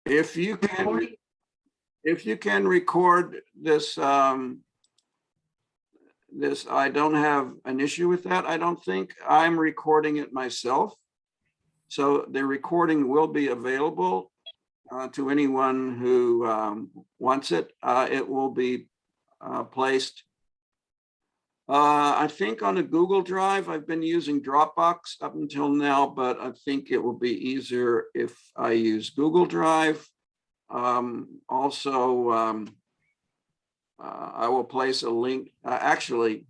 If you can record this, this, I don't have an issue with that. I don't think. I'm recording it myself. So the recording will be available to anyone who wants it. It will be placed, I think, on a Google Drive. I've been using Dropbox up until now, but I think it will be easier if I use Google Drive. Also, I will place a link. Actually,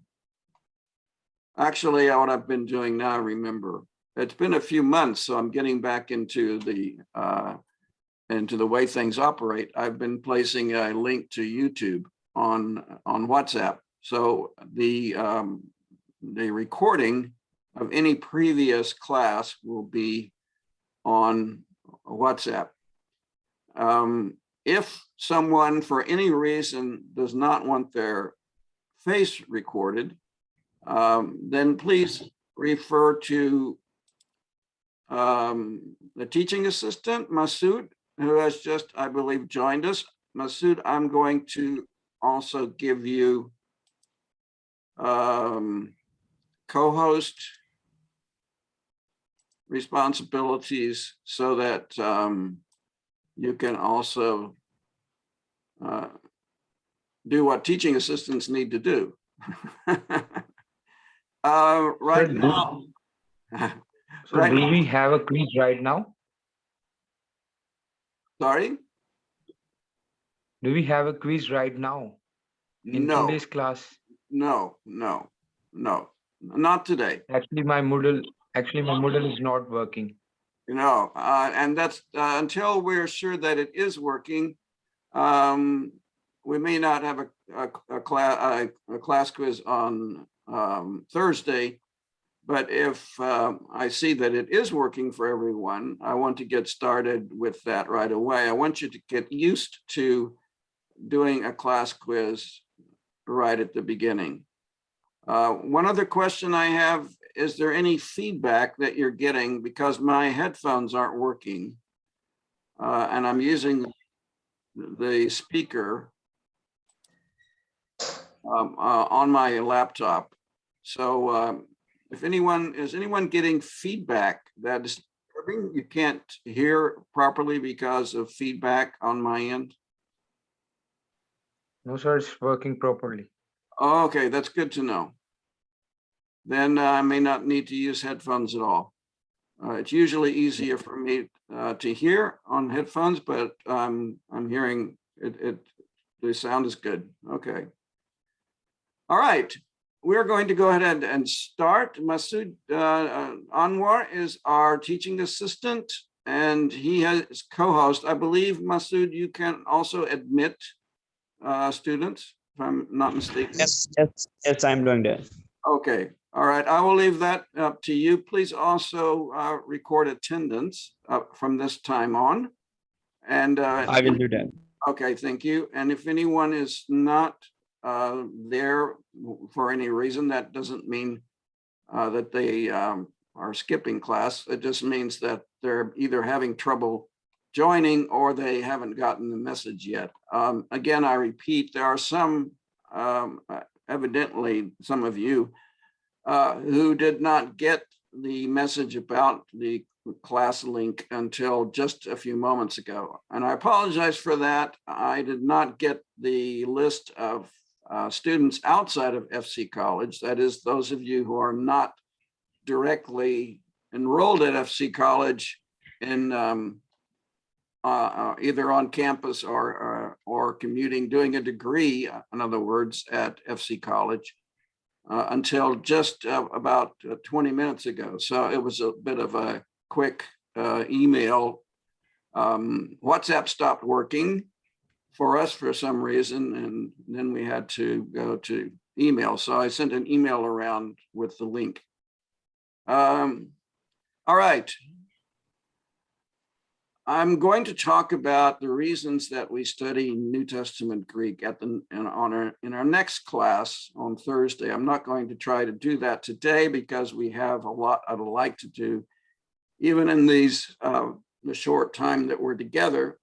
what I've been doing now, I remember, it's been a few months, so I'm getting back into the way things operate. I've been placing a link to YouTube on WhatsApp. So the recording of any previous class will be on WhatsApp. If someone, for any reason, does not want their face recorded, then please refer to the teaching assistant, Masood, who has just, I believe, joined us. Masood, I'm going to also give you co-host responsibilities so that you can also do what teaching assistants need to do. Right now. So do we have a quiz right now? Sorry? Do we have a quiz right now in today's class? No, not today. Actually, my Moodle is not working. You know, and that's until we're sure that it is working. We may not have a class quiz on Thursday, but if I see that it is working for everyone, I want to get started with that right away. I want you to get used to doing a class quiz right at the beginning. One other question I have, is there any feedback that you're getting, because my headphones aren't working and I'm using the speaker on my laptop. So if anyone, is anyone getting feedback that is disturbing? You can't hear properly because of feedback on my end? No, sir, it's working properly. Okay, that's good to know. Then I may not need to use headphones at all. It's usually easier for me to hear on headphones, but I'm hearing it, the sound is good. Okay. All right, we're going to go ahead and start. Masood Anwar is our teaching assistant, and he has co-host. I believe, Masood, you can also admit students, if I'm not mistaken. Yes, I'm doing that. Okay, all right, I will leave that up to you. Please also record attendance from this time on. And I will do that. Okay, thank you. And if anyone is not there for any reason, that doesn't mean that they are skipping class. It just means that they're either having trouble joining or they haven't gotten the message yet. Again, I repeat, there are some, evidently some of you who did not get the message about the class link until just a few moments ago. And I apologize for that. I did not get the list of students outside of FC College. That is, those of you who are not directly enrolled at FC College in either on campus or commuting, doing a degree, in other words, at FC College until just about 20 minutes ago. So it was a bit of a quick email. WhatsApp stopped working for us for some reason, and then we had to go to email. So I sent an email around with the link. All right. I'm going to talk about the reasons that we study New Testament Greek in our next class on Thursday. I'm not going to try to do that today because we have a lot I'd like to do, even in the short time that we're together.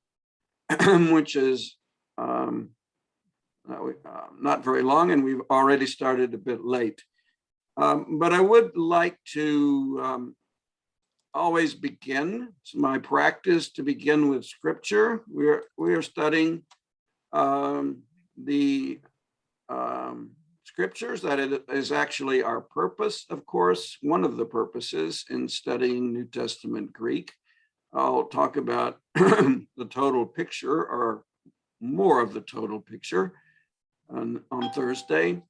which is not very long, and we've already started a bit late. But I would like to always begin. It's my practice to begin with scripture. We are studying the scriptures. That it is actually our purpose, of course, one of the purposes in studying New Testament Greek. I'll talk about the total picture, or more of the total picture, on Thursday.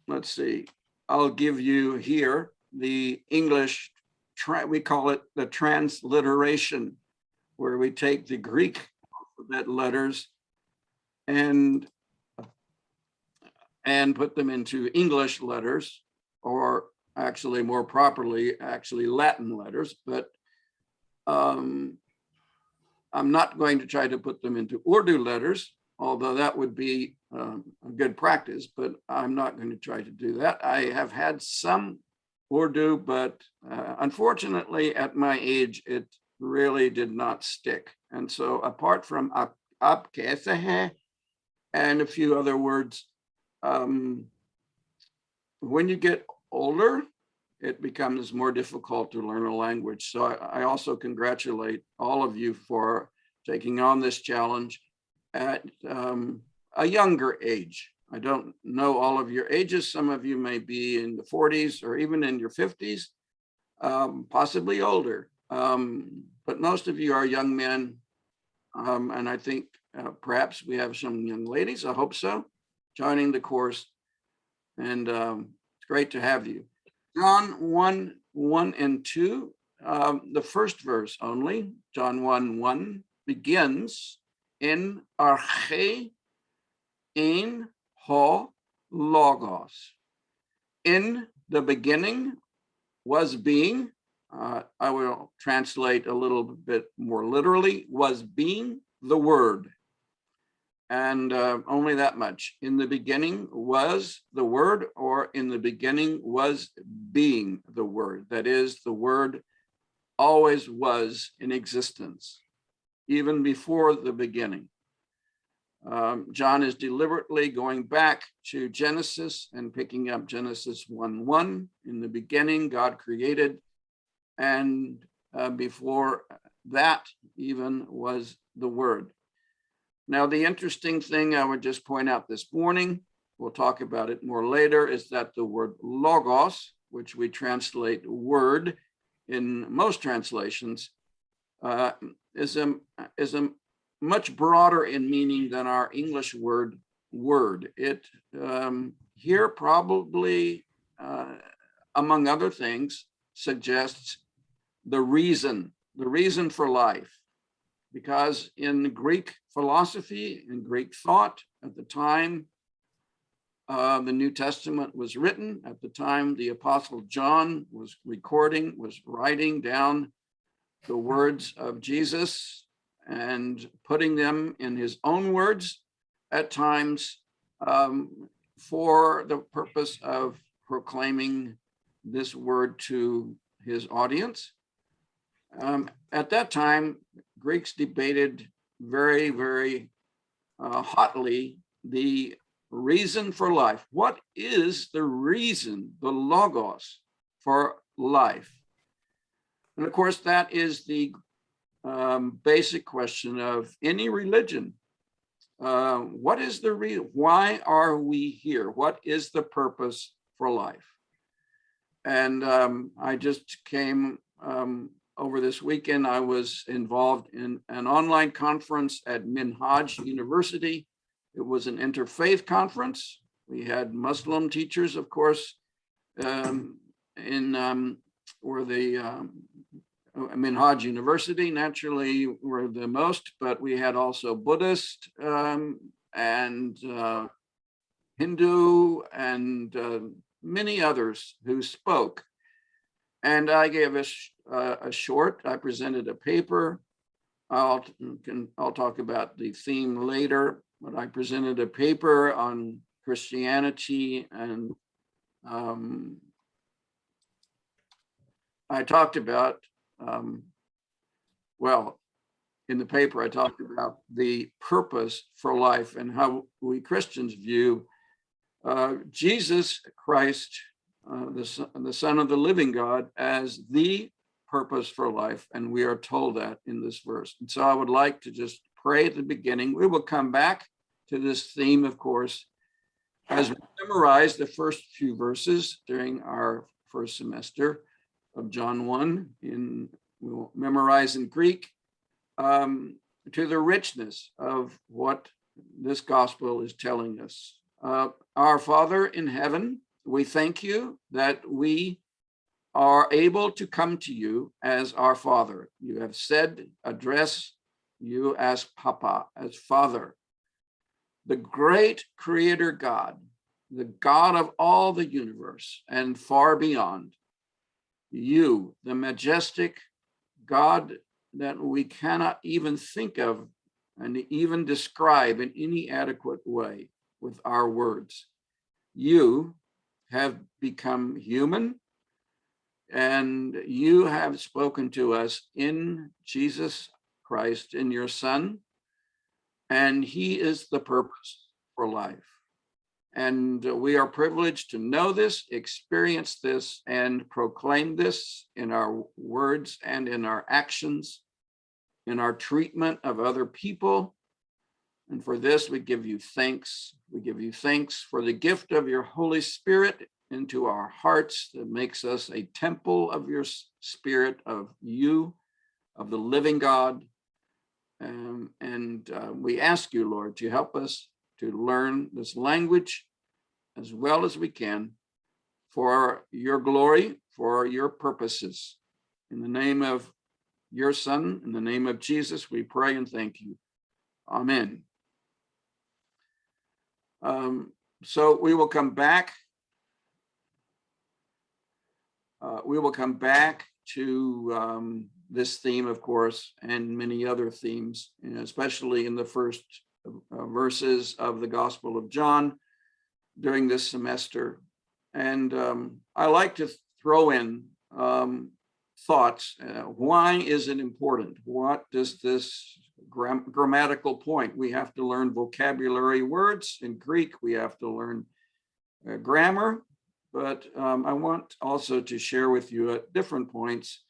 Let's see, I'll give you here the English, we call it the transliteration, where we take the Greek alphabet letters and put them into English letters, or actually more properly, actually Latin letters, but I'm not going to try to put them into Urdu letters, although that would be a good practice, but I'm not going to try to do that. I have had some Urdu, but unfortunately at my age, it really did not stick. And so apart from ab kaise hai and a few other words, when you get older, it becomes more difficult to learn a language. So I also congratulate all of you for taking on this challenge at a younger age. I don't know all of your ages. Some of you may be in the 40s or even in your 50s, possibly older. But most of you are young men. And I think perhaps we have some young ladies, I hope so, joining the course. And it's great to have you. John 1:1 and 2, the first verse only, John 1:1, begins in arche ein ho logos. In the beginning was being, I will translate a little bit more literally, was being the word. And only that much. In the beginning was the word, or in the beginning was being the word. That is, the word always was in existence, even before the beginning. John is deliberately going back to Genesis and picking up Genesis 1:1. In the beginning, God created, and before that even was the word. Now, the interesting thing I would just point out this morning, we'll talk about it more later, is that the word logos, which we translate word in most translations, is a much broader in meaning than our English word word. It here probably, among other things, suggests the reason for life. Because in Greek philosophy, in Greek thought, at the time the New Testament was written, at the time the Apostle John was writing down the words of Jesus and putting them in his own words, at times for the purpose of proclaiming this word to his audience. At that time, Greeks debated very, very hotly the reason for life. What is the reason, the logos, for life? And of course, that is the basic question of any religion. What is the reason? Why are we here? What is the purpose for life? And I just came over this weekend. I was involved in an online conference at Minhaj University. It was an interfaith conference. We had Muslim teachers, of course, were the Minhaj University, naturally were the most, but we had also Buddhist and Hindu and many others who spoke. And I gave a short, I presented a paper. I'll talk about the theme later, but I presented a paper on Christianity, and I talked about, well, in the paper, I talked about the purpose for life and how we Christians view Jesus Christ, the Son of the living God, as the purpose for life. And we are told that in this verse. And so I would like to just pray at the beginning. We will come back to this theme, of course, as we memorize the first few verses during our first semester of John 1. We'll memorize in Greek to the richness of what this gospel is telling us. Our Father in heaven, we thank you that we are able to come to you as our Father. You have said, address you as Papa, as Father. The great Creator God, the God of all the universe and far beyond. You, the majestic God that we cannot even think of and even describe in any adequate way with our words. You have become human, and you have spoken to us in Jesus Christ, in your Son, and he is the purpose for life. And we are privileged to know this, experience this, and proclaim this in our words and in our actions, in our treatment of other people. And for this, we give you thanks. We give you thanks for the gift of your Holy Spirit into our hearts that makes us a temple of your Spirit, of you, of the living God. We ask you, Lord, to help us to learn this language as well as we can for your glory, for your purposes. In the name of your Son, in the name of Jesus, we pray and thank you. Amen. So we will come back. We will come back to this theme, of course, and many other themes, especially in the first verses of the Gospel of John during this semester. And I like to throw in thoughts. Why is it important? What does this grammatical point? We have to learn vocabulary words. In Greek, we have to learn grammar. But I want also to share with you at different points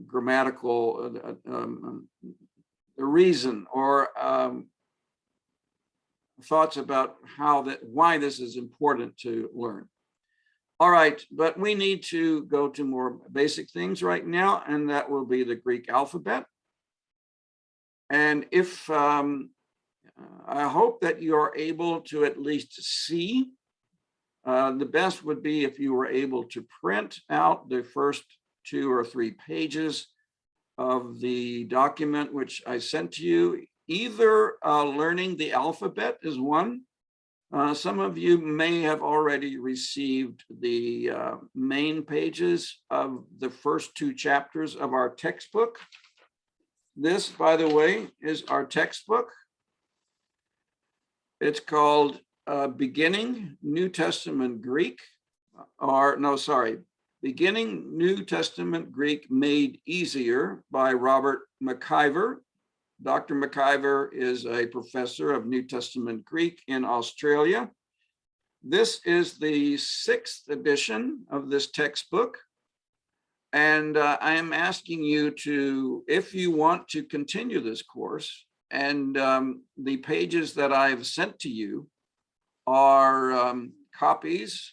grammatical, the reason or thoughts about why this is important to learn. All right, but we need to go to more basic things right now, and that will be the Greek alphabet. And if I hope that you are able to at least see. The best would be if you were able to print out the first 2 or 3 pages of the document which I sent to you. Either learning the alphabet is one. Some of you may have already received the main pages of the first 2 chapters of our textbook. This, by the way, is our textbook. It's called Beginning New Testament Greek, Beginning New Testament Greek Made Easier by Robert McIver. Dr. McIver is a professor of New Testament Greek in Australia. This is the 6th edition of this textbook. And I am asking you to, if you want to continue this course, and the pages that I've sent to you are copies,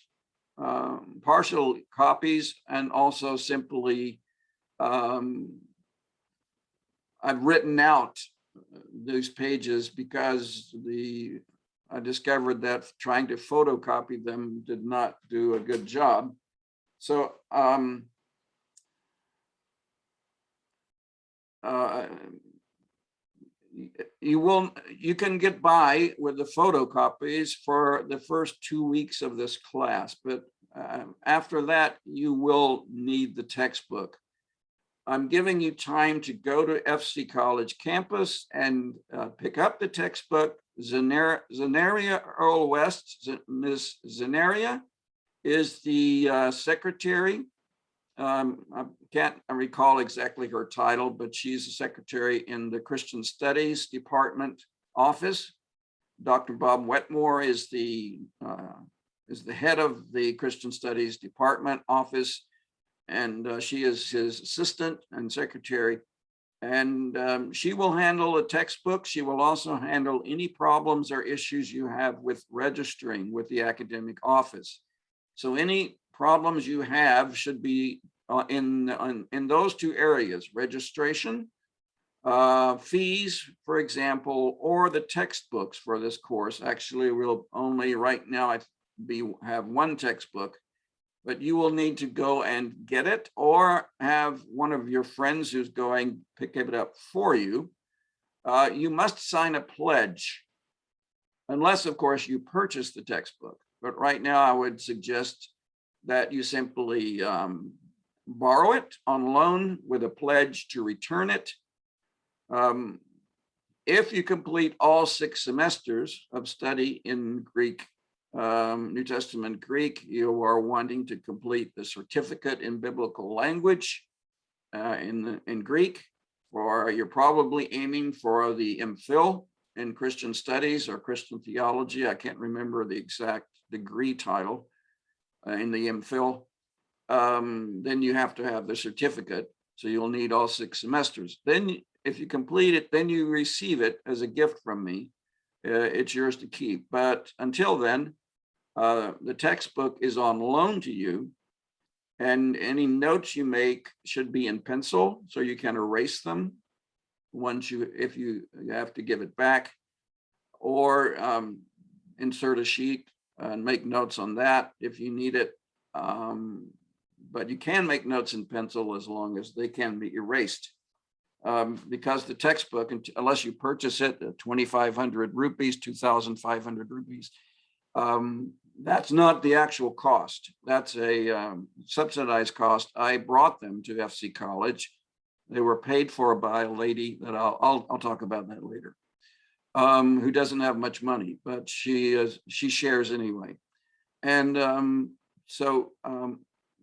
partial copies, and also simply I've written out these pages because I discovered that trying to photocopy them did not do a good job. So you can get by with the photocopies for the first 2 weeks of this class, but after that you will need the textbook. I'm giving you time to go to FC College campus and pick up the textbook. Zenaria Earl West, Ms. Zenaria is the secretary I can't recall exactly her title, but she's a secretary in the Christian Studies Department office. Dr. Bob Wetmore is the head of the Christian Studies Department office, and she is his assistant and secretary. And she will handle a textbook. She will also handle any problems or issues you have with registering with the academic office. So any problems you have should be in those two areas: registration, fees, for example, or the textbooks for this course. Actually, we'll only right now have one textbook, but you will need to go and get it, or have one of your friends who's going pick it up for you. You must sign a pledge, unless, of course, you purchase the textbook. But right now, I would suggest that you simply borrow it on loan with a pledge to return it. If you complete all 6 semesters of study in Greek, New Testament Greek, you are wanting to complete the certificate in biblical language in Greek, or you're probably aiming for the MPhil in Christian studies or Christian theology. I can't remember the exact degree title in the MPhil. Then you have to have the certificate. So you'll need all 6 semesters. Then if you complete it, then you receive it as a gift from me. It's yours to keep. But until then, the textbook is on loan to you, and any notes you make should be in pencil, so you can erase them if you have to give it back, or insert a sheet and make notes on that if you need it. But you can make notes in pencil as long as they can be erased. Because the textbook, unless you purchase it at 2,500 rupees, 2,500 rupees, that's not the actual cost. That's a subsidized cost. I brought them to FC College. They were paid for by a lady that I'll talk about that later, who doesn't have much money, but she shares anyway. And so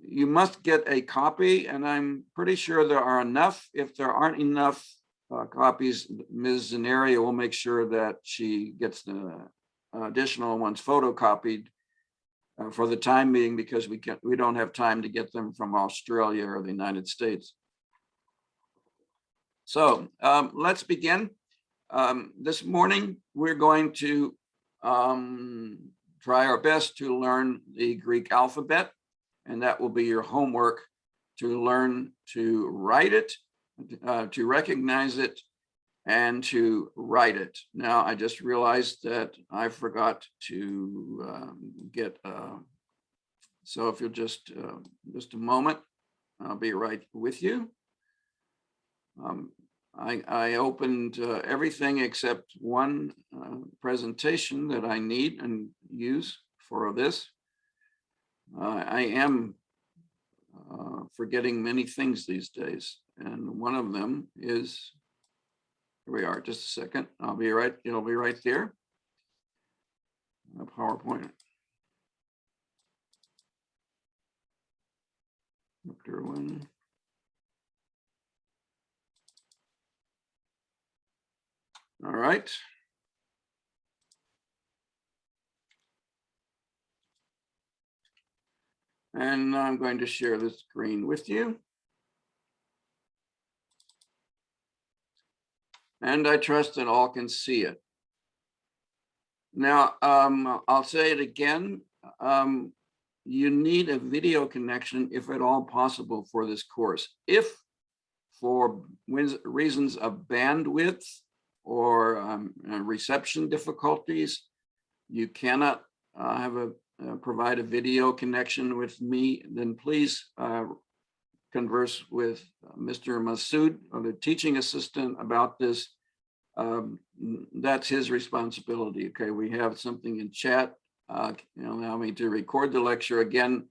you must get a copy, and I'm pretty sure there are enough. If there aren't enough copies, Ms. Zanaria will make sure that she gets the additional ones photocopied for the time being, because we don't have time to get them from Australia or the United States. So let's begin. This morning, we're going to try our best to learn the Greek alphabet, and that will be your homework, to learn to write it, to recognize it, and to write it. Now, I just realized that I forgot to get, so if you'll just a moment, I'll be right with you. I opened everything except one presentation that I need and use for this. I am forgetting many things these days, and one of them is, here we are, just a second. I'll be right, it'll be right there. PowerPoint. Chapter 1. All right. And I'm going to share the screen with you. And I trust that all can see it. Now, I'll say it again. You need a video connection, if at all possible, for this course. If for reasons of bandwidth or reception difficulties, you cannot provide a video connection with me, then please converse with Mr. Masood, or the teaching assistant, about this. That's his responsibility. Okay, we have something in chat. Allow me to record the lecture again.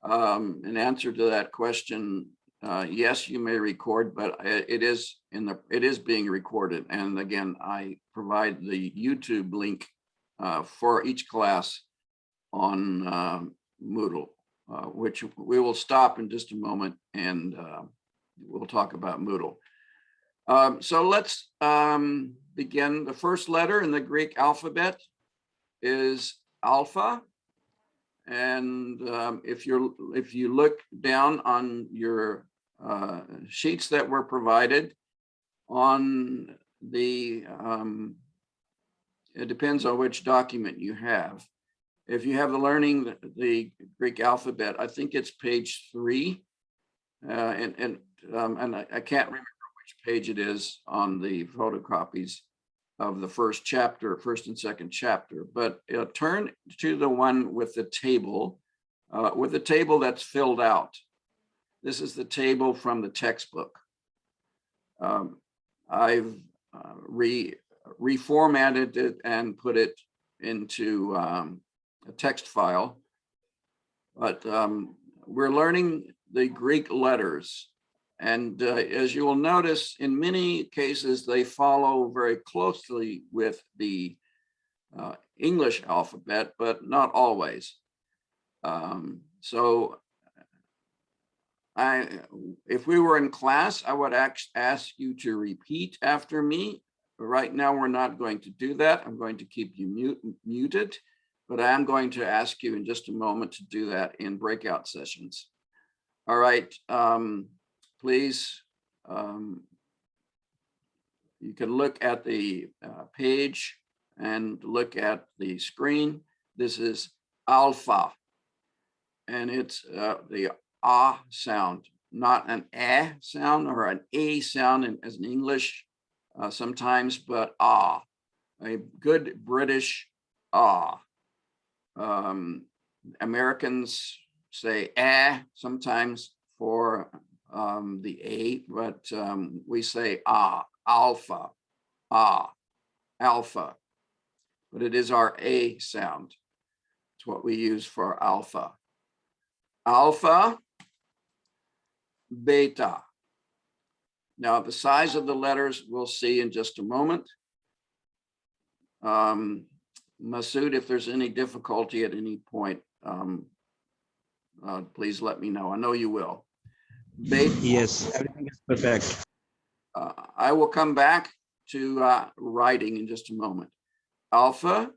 In answer to that question, yes, you may record, but it is being recorded. And again, I provide the YouTube link for each class on Moodle. which we will stop in just a moment, and we'll talk about Moodle. So let's begin. The first letter in the Greek alphabet is alpha. And if you look down on your sheets that were provided on the, it depends on which document you have. If you have the learning the Greek alphabet, I think it's page 3, and I can't remember which page it is on the photocopies of the first and second chapter, but turn to the one with the table that's filled out. This is the table from the textbook. I've reformatted it and put it into a text file, but we're learning the Greek letters. And as you will notice, in many cases, they follow very closely with the English alphabet, but not always. So if we were in class, I would ask you to repeat after me. Right now, we're not going to do that. I'm going to keep you muted, but I am going to ask you in just a moment to do that in breakout sessions. All right. Please, you can look at the page and look at the screen. This is alpha, and it's the ah sound, not an eh sound or an a sound as in English sometimes, but ah, a good British ah. Americans say eh sometimes for the A, but we say alpha, alpha, but it is our A sound. It's what we use for alpha. Alpha, beta. Now the size of the letters we'll see in just a moment. Masood, if there's any difficulty at any point, please let me know. I know you will. Beta. Yes, everything is perfect. I will come back to writing in just a moment. Alpha,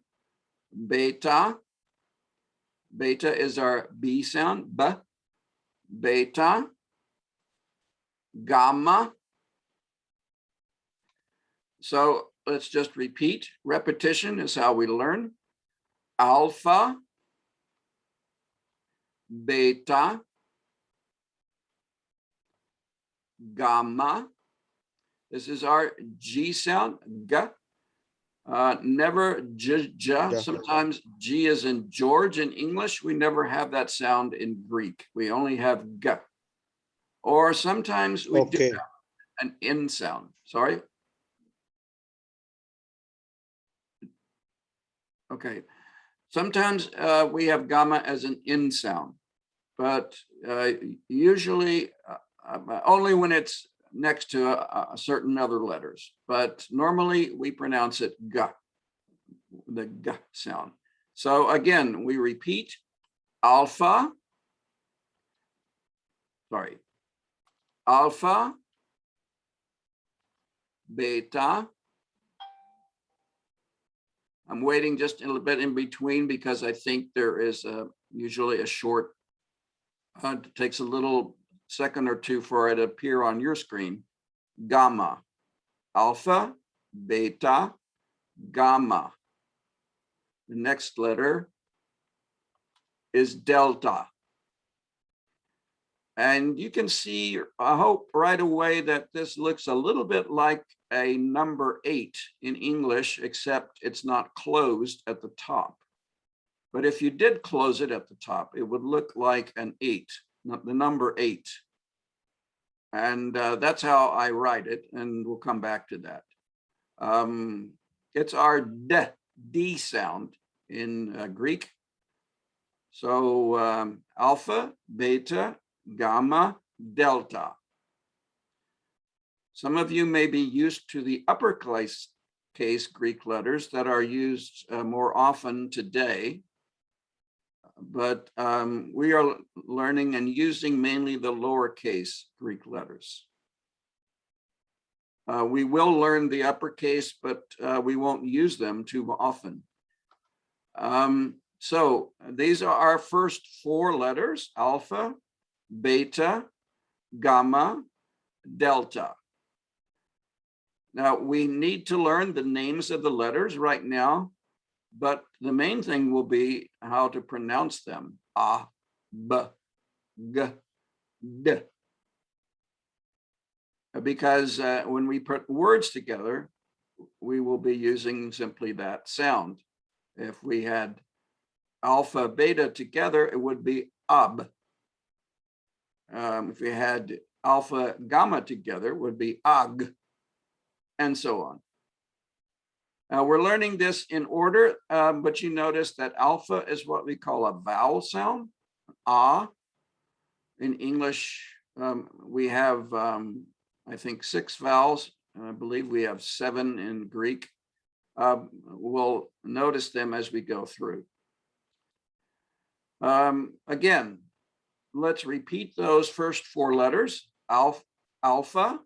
beta. Beta is our B sound, B. Beta, gamma. So let's just repeat. Repetition is how we learn. Alpha, beta, gamma. This is our G sound, G. Never J, J. Sometimes G is in George in English. We never have that sound in Greek. We only have G. Or sometimes we do have an N sound. Sorry. Okay. Sometimes we have gamma as an N sound, but usually only when it's next to a certain other letters, but normally we pronounce it G, the G sound. So again, we repeat alpha, beta. I'm waiting just a little bit in between because I think there is usually a short, it takes a little second or two for it to appear on your screen. Gamma, alpha, beta, gamma. The next letter is delta. And you can see, I hope right away, that this looks a little bit like a number 8 in English, except it's not closed at the top. But if you did close it at the top, it would look like an 8, the number 8. And that's how I write it, and we'll come back to that. It's our D sound in Greek. So alpha, beta, gamma, delta. Some of you may be used to the uppercase Greek letters that are used more often today. but we are learning and using mainly the lowercase Greek letters. We will learn the uppercase, but we won't use them too often. So these are our first 4 letters: alpha, beta, gamma, delta. Now we need to learn the names of the letters right now, but the main thing will be how to pronounce them. A, B, G, D. Because when we put words together, we will be using simply that sound. If we had alpha, beta together, it would be ab. If we had alpha, gamma together, it would be ag, and so on. We're learning this in order, but you notice that alpha is what we call a vowel sound, a. In English, we have, I think, 6 vowels. I believe we have 7 in Greek. We'll notice them as we go through. Again, let's repeat those first 4 letters: alpha,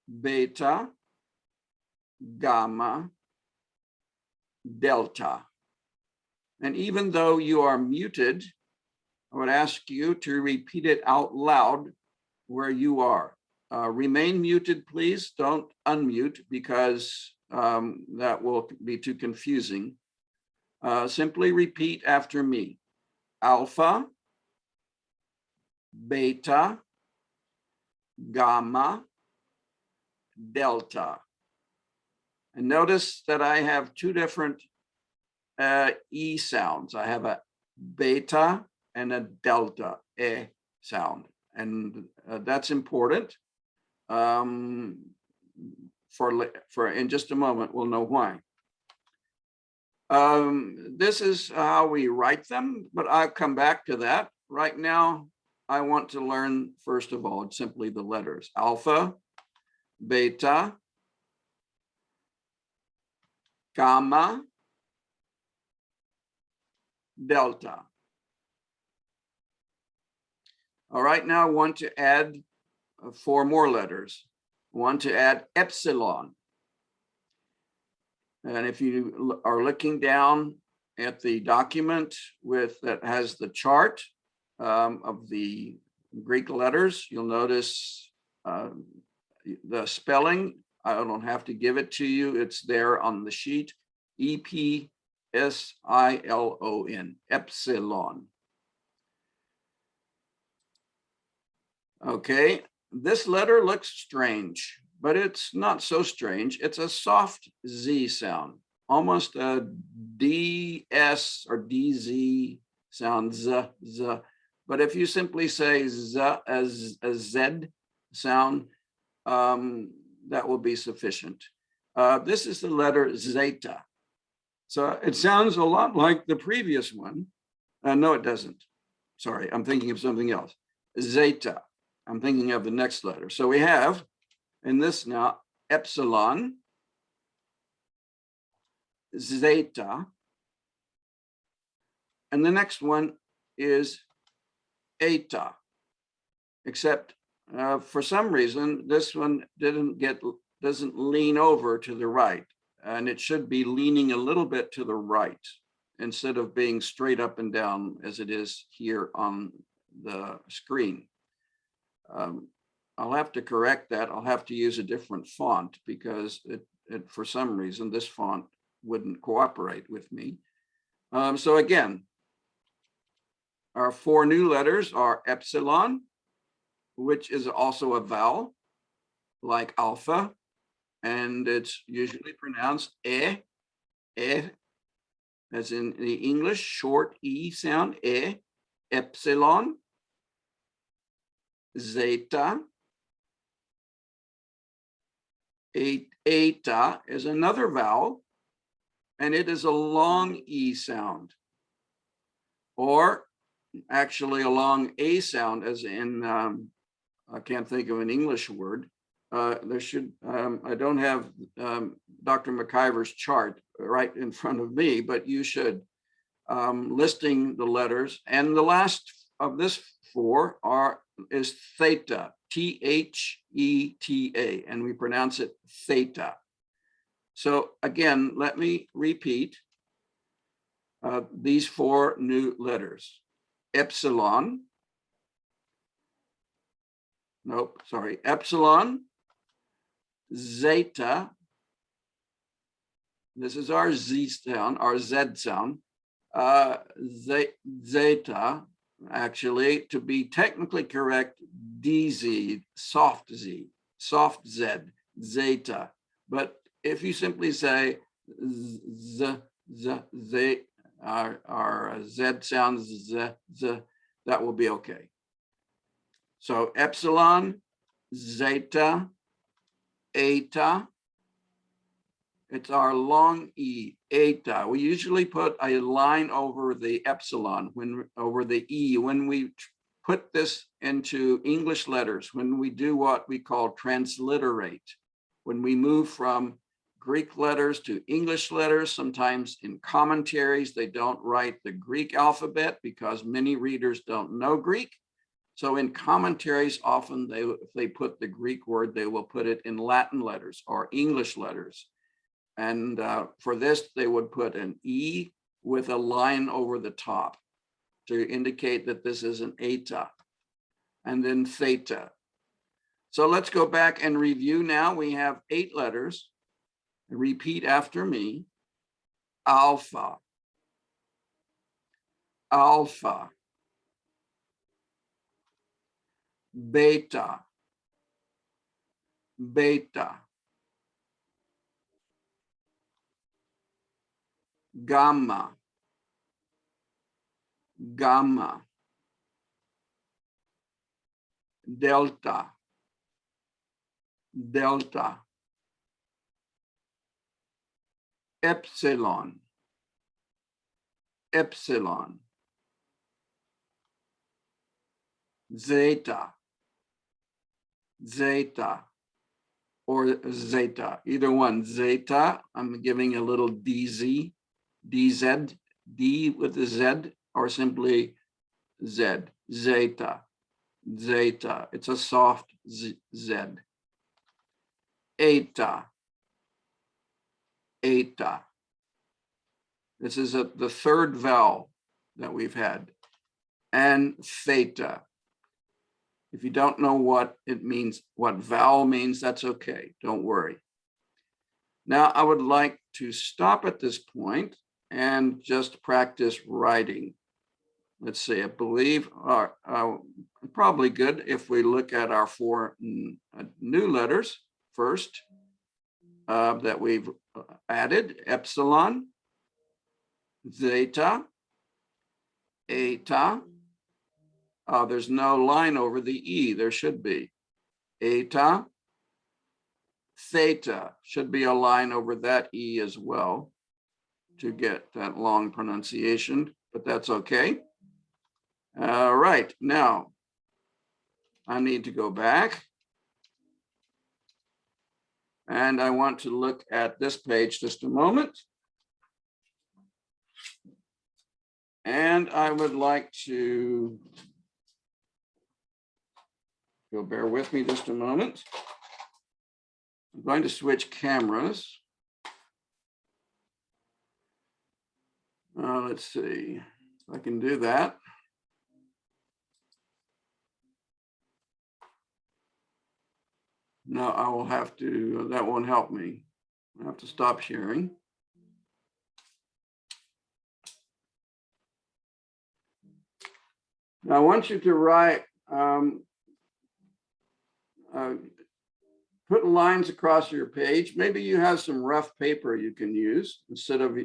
beta, gamma, delta. And even though you are muted, I would ask you to repeat it out loud where you are. Remain muted, please. Don't unmute, because that will be too confusing. Simply repeat after me: alpha, beta, gamma, delta. And notice that I have 2 different E sounds. I have a beta and a delta, E sound. And that's important. For in just a moment, we'll know why. This is how we write them, but I'll come back to that. Right now, I want to learn, first of all, simply the letters: alpha, beta, gamma, delta. All right, now I want to add 4 more letters. I want to add epsilon. And if you are looking down at the document that has the chart of the Greek letters, you'll notice the spelling. I don't have to give it to you. It's there on the sheet. E-P-S-I-L-O-N, epsilon. Okay, this letter looks strange, but it's not so strange. It's a soft Z sound, almost a DS or DZ sound, Z, Z. But if you simply say Z as a Z sound, that will be sufficient. This is the letter zeta. So it sounds a lot like the previous one. No, it doesn't. Sorry, I'm thinking of something else. Zeta. I'm thinking of the next letter. So we have in this now epsilon, zeta, and the next one is eta, except for some reason this one doesn't lean over to the right, and it should be leaning a little bit to the right instead of being straight up and down as it is here on the screen. I'll have to correct that. I'll have to use a different font because for some reason this font wouldn't cooperate with me. So again, our 4 new letters are epsilon, which is also a vowel like alpha, and it's usually pronounced e, as in the English short E sound, e, epsilon, zeta, eta is another vowel, and it is a long E sound, or actually a long A sound, as in, I can't think of an English word. There should, I don't have Dr. McIver's chart right in front of me, but you should. listing the letters. And the last of this four is theta, Theta, and we pronounce it theta. So again, let me repeat these four new letters. Epsilon, nope, sorry, epsilon, zeta, this is our Z sound, our Z sound, zeta, actually, to be technically correct, DZ, soft Z, zeta. But if you simply say our Z sounds Z, that will be okay. So epsilon, zeta, eta. It's our long E, eta. We usually put a line over the epsilon, over the E, when we put this into English letters, when we do what we call transliterate, when we move from Greek letters to English letters. Sometimes in commentaries, they don't write the Greek alphabet because many readers don't know Greek. So in commentaries, often if they put the Greek word, they will put it in Latin letters or English letters. And for this, they would put an E with a line over the top to indicate that this is an eta, and then theta. So let's go back and review now. We have 8 letters. Repeat after me. Alpha, alpha, beta, beta, gamma, gamma, delta, delta, epsilon, epsilon, zeta, zeta, or zeta, either one. Zeta, I'm giving a little DZ, DZ, D with a Z, or simply Z, zeta, zeta. It's a soft Z. Eta, eta. This is the third vowel that we've had. And theta. If you don't know what it means, what vowel means, that's okay. Don't worry. Now I would like to stop at this point and just practice writing. Let's see, I believe probably good if we look at our 4 new letters first that we've added: epsilon, zeta, eta. There's no line over the E, there should be. Eta, theta, should be a line over that E as well to get that long pronunciation, but that's okay. All right, now I need to go back. And I want to look at this page just a moment. And I would like to, if you'll bear with me just a moment. I'm going to switch cameras. Let's see if I can do that. No, I will have to, that won't help me. I have to stop sharing. Now I want you to write, put lines across your page. Maybe you have some rough paper you can use instead of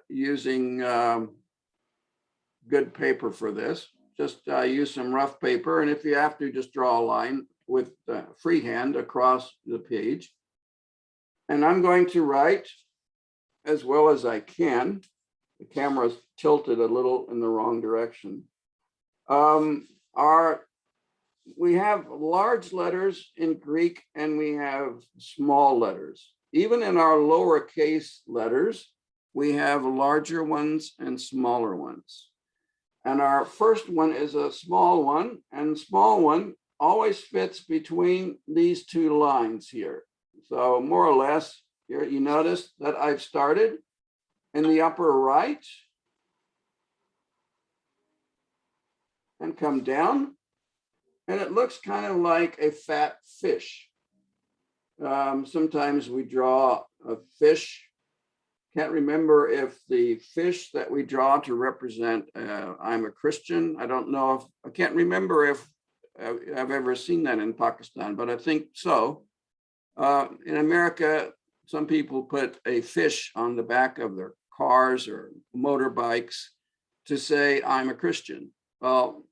using good paper for this. Just use some rough paper, and if you have to, just draw a line with freehand across the page. And I'm going to write as well as I can. The camera's tilted a little in the wrong direction. We have large letters in Greek and we have small letters. Even in our lowercase letters, we have larger ones and smaller ones. And our first one is a small one, and small one always fits between these two lines here. So more or less, here you notice that I've started in the upper right and come down, and it looks kind of like a fat fish. Sometimes we draw a fish. Can't remember if the fish that we draw to represent I'm a Christian. I don't know if, I can't remember if I've ever seen that in Pakistan, but I think so. In America, some people put a fish on the back of their cars or motorbikes to say, I'm a Christian. Well,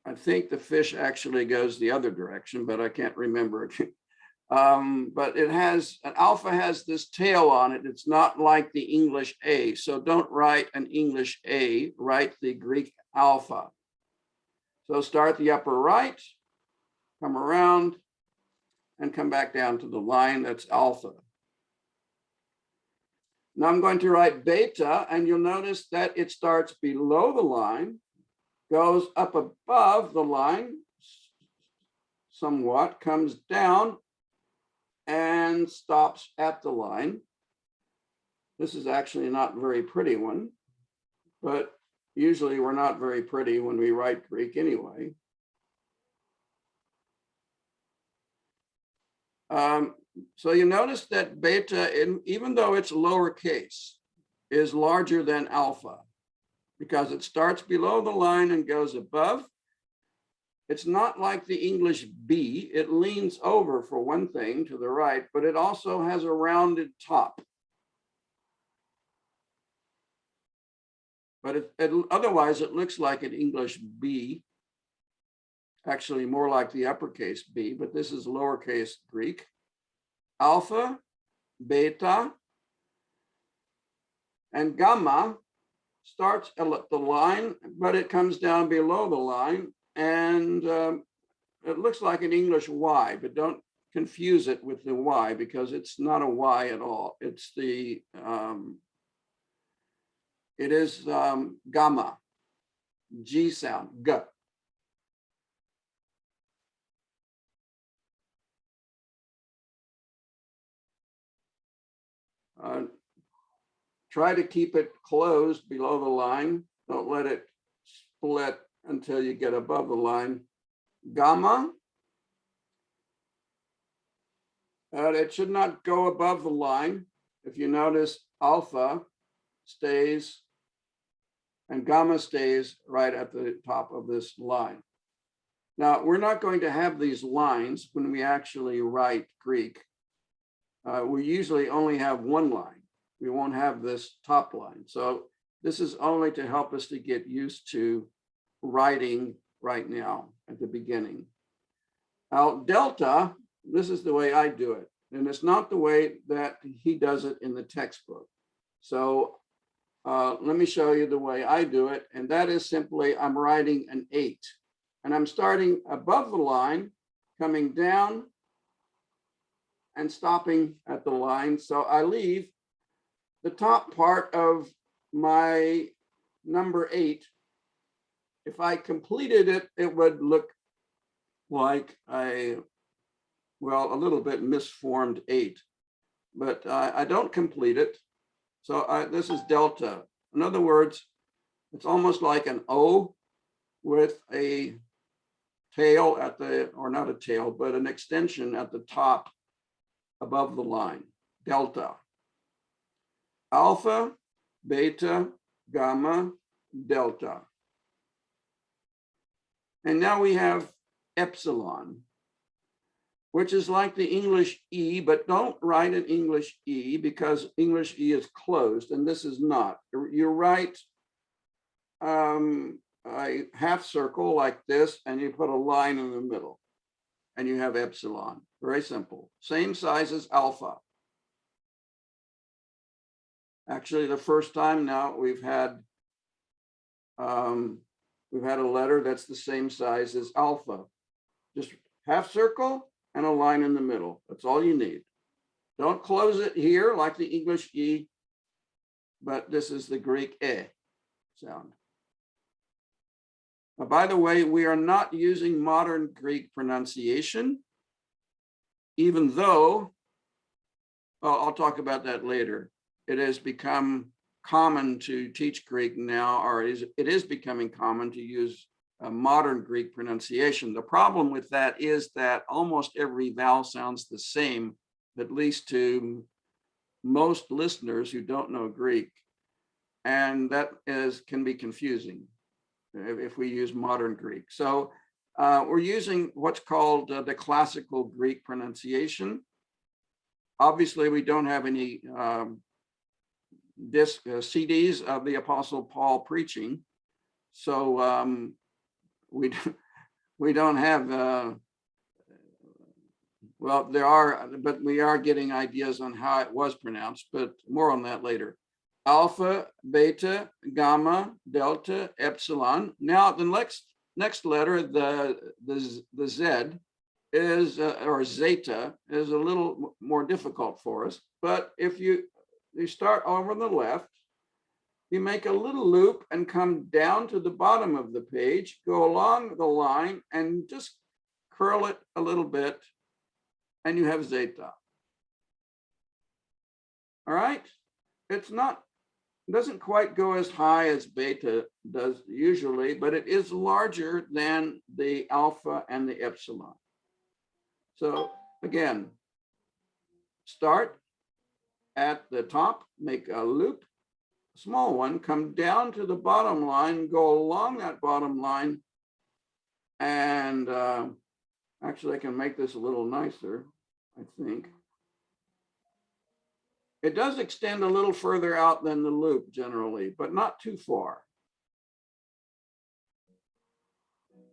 I think the fish actually goes the other direction, but I can't remember it. But it has, an alpha has this tail on it. It's not like the English A. So don't write an English A, write the Greek alpha. So start the upper right, come around, and come back down to the line that's alpha. Now I'm going to write beta, and you'll notice that it starts below the line, goes up above the line somewhat, comes down, and stops at the line. This is actually not a very pretty one, but usually we're not very pretty when we write Greek anyway. So you notice that beta, even though it's lowercase, is larger than alpha because it starts below the line and goes above. It's not like the English B. It leans over for one thing to the right, but it also has a rounded top. But otherwise, it looks like an English B, actually more like the uppercase B, but this is lowercase Greek. Alpha, beta, and gamma starts at the line, but it comes down below the line. And it looks like an English Y, but don't confuse it with the Y because it's not a Y at all. It's the, it is gamma, G sound, G. Try to keep it closed below the line. Don't let it split until you get above the line. Gamma. It should not go above the line. If you notice, alpha stays and gamma stays right at the top of this line. Now, we're not going to have these lines when we actually write Greek. We usually only have one line. We won't have this top line. So this is only to help us to get used to writing right now at the beginning. Now, delta, this is the way I do it. And it's not the way that he does it in the textbook. So let me show you the way I do it. And that is simply, I'm writing an 8. And I'm starting above the line, coming down, and stopping at the line. So I leave the top part of my number 8. If I completed it, it would look like a little bit misformed 8, but I don't complete it. So this is delta. In other words, it's almost like an O with a tail at the, or not a tail, but an extension at the top above the line, delta. Alpha, beta, gamma, delta. And now we have epsilon, which is like the English E, but don't write an English E because English E is closed and this is not. You write a half circle like this and you put a line in the middle and you have epsilon. Very simple. Same size as alpha. Actually, the first time now we've had a letter that's the same size as alpha. Just half circle and a line in the middle. That's all you need. Don't close it here like the English E. but this is the Greek e sound. By the way, we are not using modern Greek pronunciation, even though, well, I'll talk about that later. It has become common to teach Greek now, or it is becoming common to use modern Greek pronunciation. The problem with that is that almost every vowel sounds the same, at least to most listeners who don't know Greek. And that can be confusing if we use modern Greek. So we're using what's called the classical Greek pronunciation. Obviously, we don't have any CDs of the Apostle Paul preaching. So we don't have, well, there are, but we are getting ideas on how it was pronounced, but more on that later. Alpha, beta, gamma, delta, epsilon. Now the next letter, the Z is, or zeta, is a little more difficult for us. But if you start over on the left, you make a little loop and come down to the bottom of the page, go along the line and just curl it a little bit, and you have zeta. All right, it doesn't quite go as high as beta does usually, but it is larger than the alpha and the epsilon. So again, start at the top, make a loop, small one, come down to the bottom line, go along that bottom line, and actually I can make this a little nicer, I think. It does extend a little further out than the loop generally, but not too far.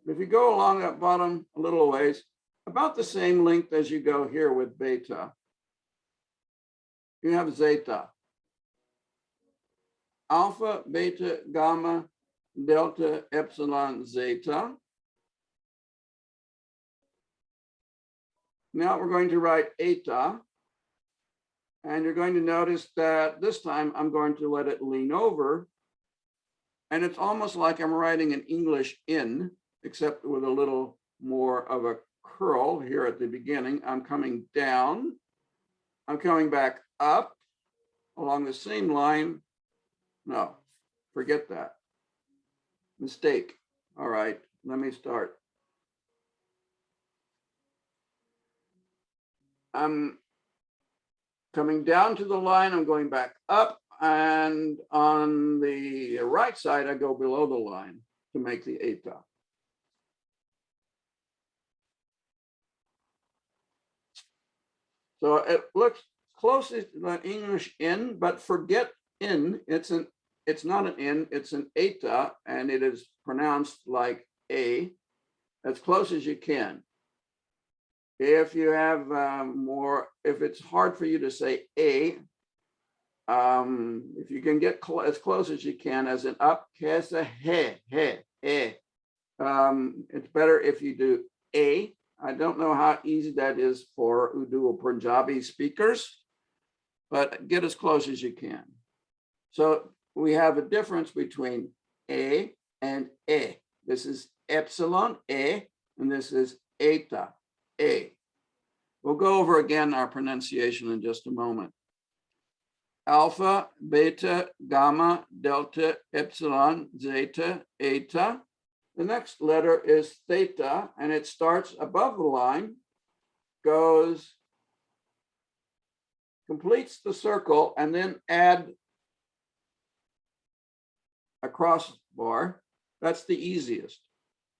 If you go along that bottom a little ways, about the same length as you go here with beta, you have zeta. Alpha, beta, gamma, delta, epsilon, zeta. Now we're going to write eta. And you're going to notice that this time I'm going to let it lean over. And it's almost like I'm writing an English in, except with a little more of a curl here at the beginning. I'm coming down. I'm coming back up along the same line. No, forget that. Mistake. All right, let me start. I'm coming down to the line, I'm going back up, and on the right side, I go below the line to make the eta. So it looks closest to the English in, but forget in, it's not an in, it's an eta, and it is pronounced like a, as close as you can. If you have if it's hard for you to say a, if you can get as close as you can as an up, kesa, he, it's better if you do a. I don't know how easy that is for Urdu or Punjabi speakers, but get as close as you can. So we have a difference between a and e. This is epsilon, e, and this is eta. A. We'll go over again our pronunciation in just a moment. Alpha, beta, gamma, delta, epsilon, zeta, eta. The next letter is theta, and it starts above the line, completes the circle, and then add a cross bar. That's the easiest.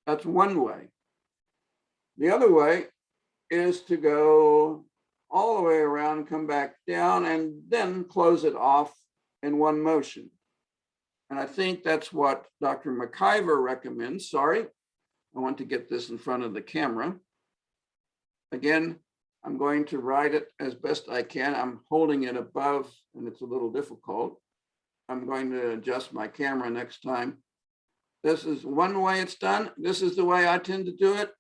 That's one way. The other way is to go all the way around, come back down, and then close it off in one motion. And I think that's what Dr. McIver recommends. Sorry, I want to get this in front of the camera. Again, I'm going to write it as best I can. I'm holding it above, and it's a little difficult. I'm going to adjust my camera next time. This is one way it's done. This is the way I tend to do it.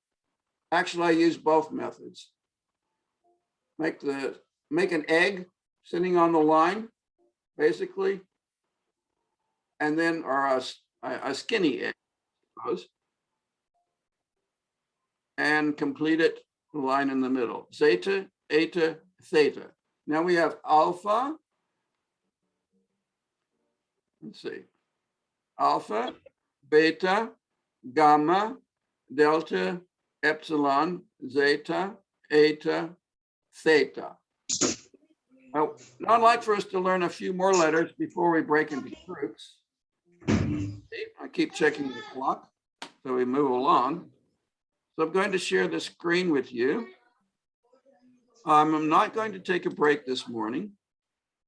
Actually, I use both methods. Make an egg sitting on the line, basically, and then, or a skinny A, suppose, and complete it, the line in the middle, zeta, eta, theta. Now we have alpha, let's see, alpha, beta, gamma, delta, epsilon, zeta, eta, theta. Now, I'd like for us to learn a few more letters before we break into groups. I keep checking the clock, so we move along. So I'm going to share the screen with you. I'm not going to take a break this morning.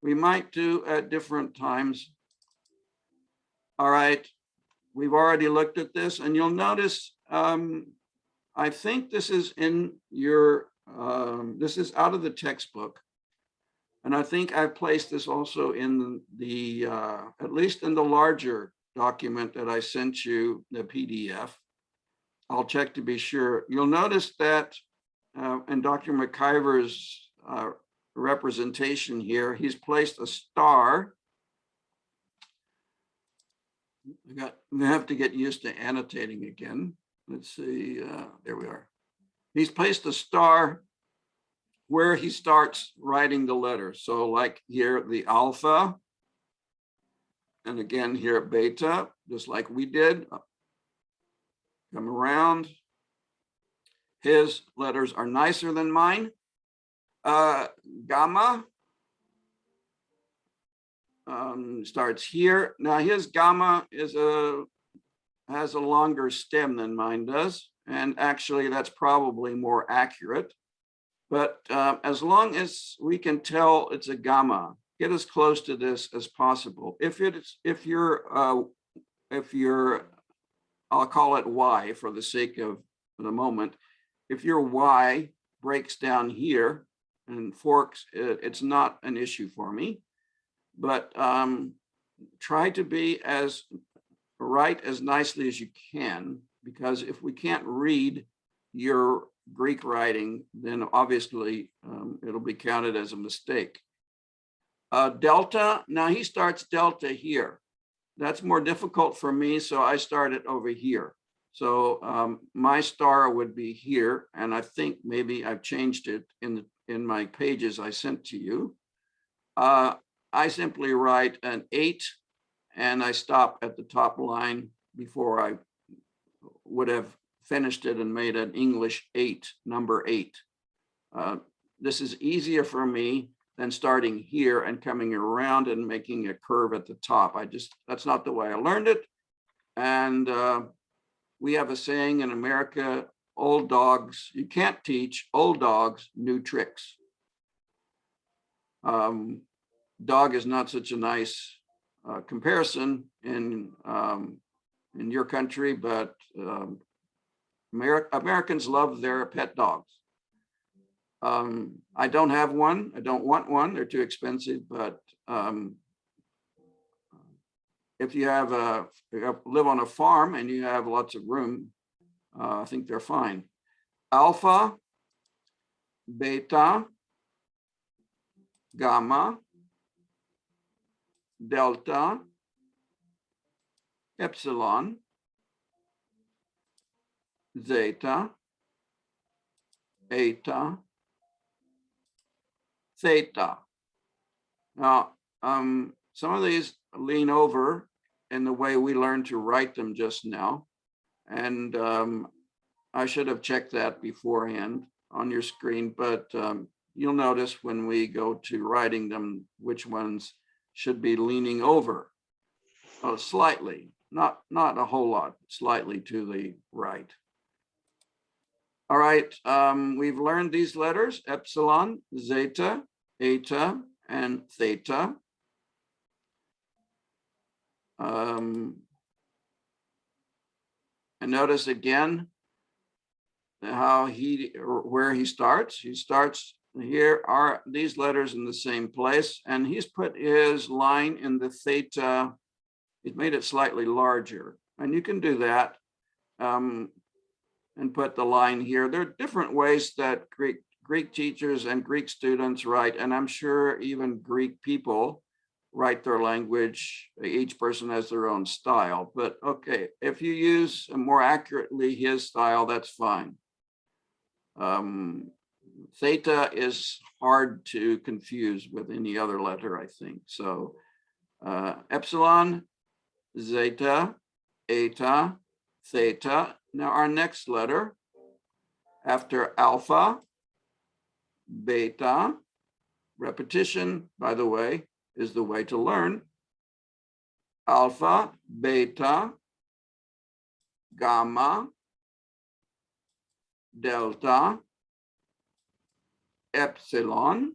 We might do at different times. All right, we've already looked at this, and you'll notice, I think this is in your, this is out of the textbook. And I think I've placed this also in the, at least in the larger document that I sent you, the PDF. I'll check to be sure. You'll notice that in Dr. McIver's representation here, he's placed a star. I have to get used to annotating again. Let's see, there we are. He's placed a star where he starts writing the letters. So like here, the alpha, and again here, beta, just like we did. Come around. His letters are nicer than mine. Gamma starts here. Now his gamma is has a longer stem than mine does. And actually that's probably more accurate. But as long as we can tell it's a gamma, get as close to this as possible. If you're, I'll call it Y for the sake of the moment. If your Y breaks down here and forks, it's not an issue for me. But try to be as write as nicely as you can, because if we can't read your Greek writing, then obviously it'll be counted as a mistake. Delta, now he starts delta here. That's more difficult for me, so I start it over here. So my star would be here, and I think maybe I've changed it in my pages I sent to you. I simply write an 8, and I stop at the top line before I would have finished it and made an English 8, number 8. This is easier for me than starting here and coming around and making a curve at the top. That's not the way I learned it. And we have a saying in America, old dogs, you can't teach old dogs new tricks. Dog is not such a nice comparison in your country, but Americans love their pet dogs. I don't have one. I don't want one. They're too expensive. But if you live on a farm and you have lots of room, I think they're fine. Alpha, beta, gamma, delta, epsilon, zeta, eta, theta. Now, some of these lean over in the way we learned to write them just now. And I should have checked that beforehand on your screen, but you'll notice when we go to writing them, which ones should be leaning over. Slightly, not a whole lot, slightly to the right. All right, we've learned these letters, epsilon, zeta, eta, and theta. And notice again how where he starts. He starts here, are these letters in the same place, and he's put his line in the theta. He's made it slightly larger, and you can do that and put the line here. There are different ways that Greek teachers and Greek students write, and I'm sure even Greek people write their language. Each person has their own style, but okay, if you use more accurately his style, that's fine. Theta is hard to confuse with any other letter, I think. So epsilon, zeta, eta, theta. Now our next letter after alpha, beta, repetition, by the way, is the way to learn. Alpha, beta, gamma, delta, epsilon,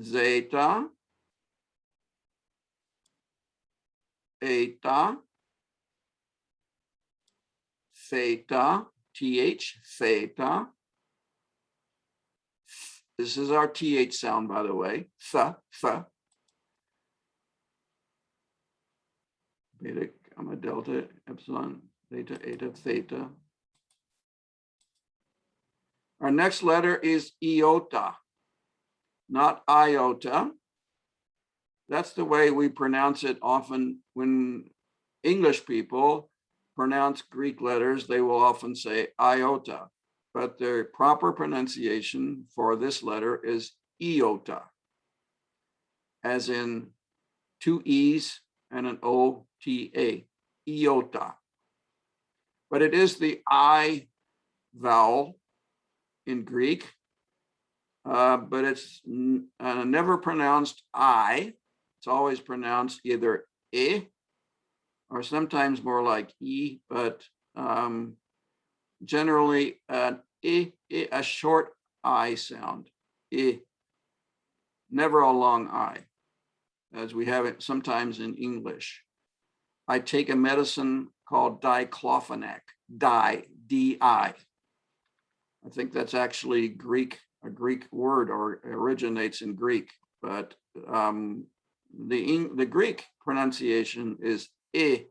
zeta, eta, theta, th, theta. This is our th sound, by the way. Th, th. Beta, gamma, delta, epsilon, theta, eta, theta. Our next letter is iota, not iota. That's the way we pronounce it often when English people pronounce Greek letters. They will often say iota, but the proper pronunciation for this letter is iota, as in two E's and an O-T-A, iota. But it is the I vowel in Greek, but it's never pronounced I. It's always pronounced either E or sometimes more like E, but generally a short I sound, E, never a long I, as we have it sometimes in English. I take a medicine called diclofenac, D-I. I think that's actually a Greek word, or originates in Greek, but the Greek pronunciation is E,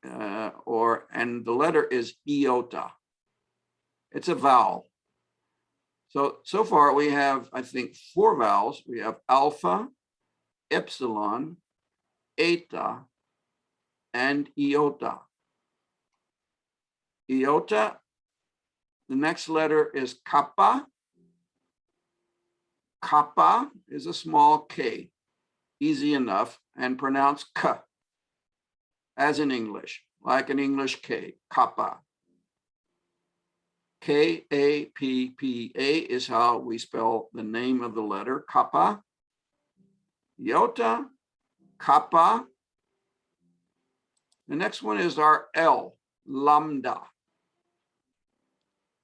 and the letter is iota. It's a vowel. So far we have, I think, 4 vowels. We have alpha, epsilon, eta, and iota. Iota, the next letter is kappa. Kappa is a small k, easy enough, and pronounced k, as in English, like an English K, kappa. K-A-P-P-A is how we spell the name of the letter, kappa. Iota, kappa. The next one is our L, lambda.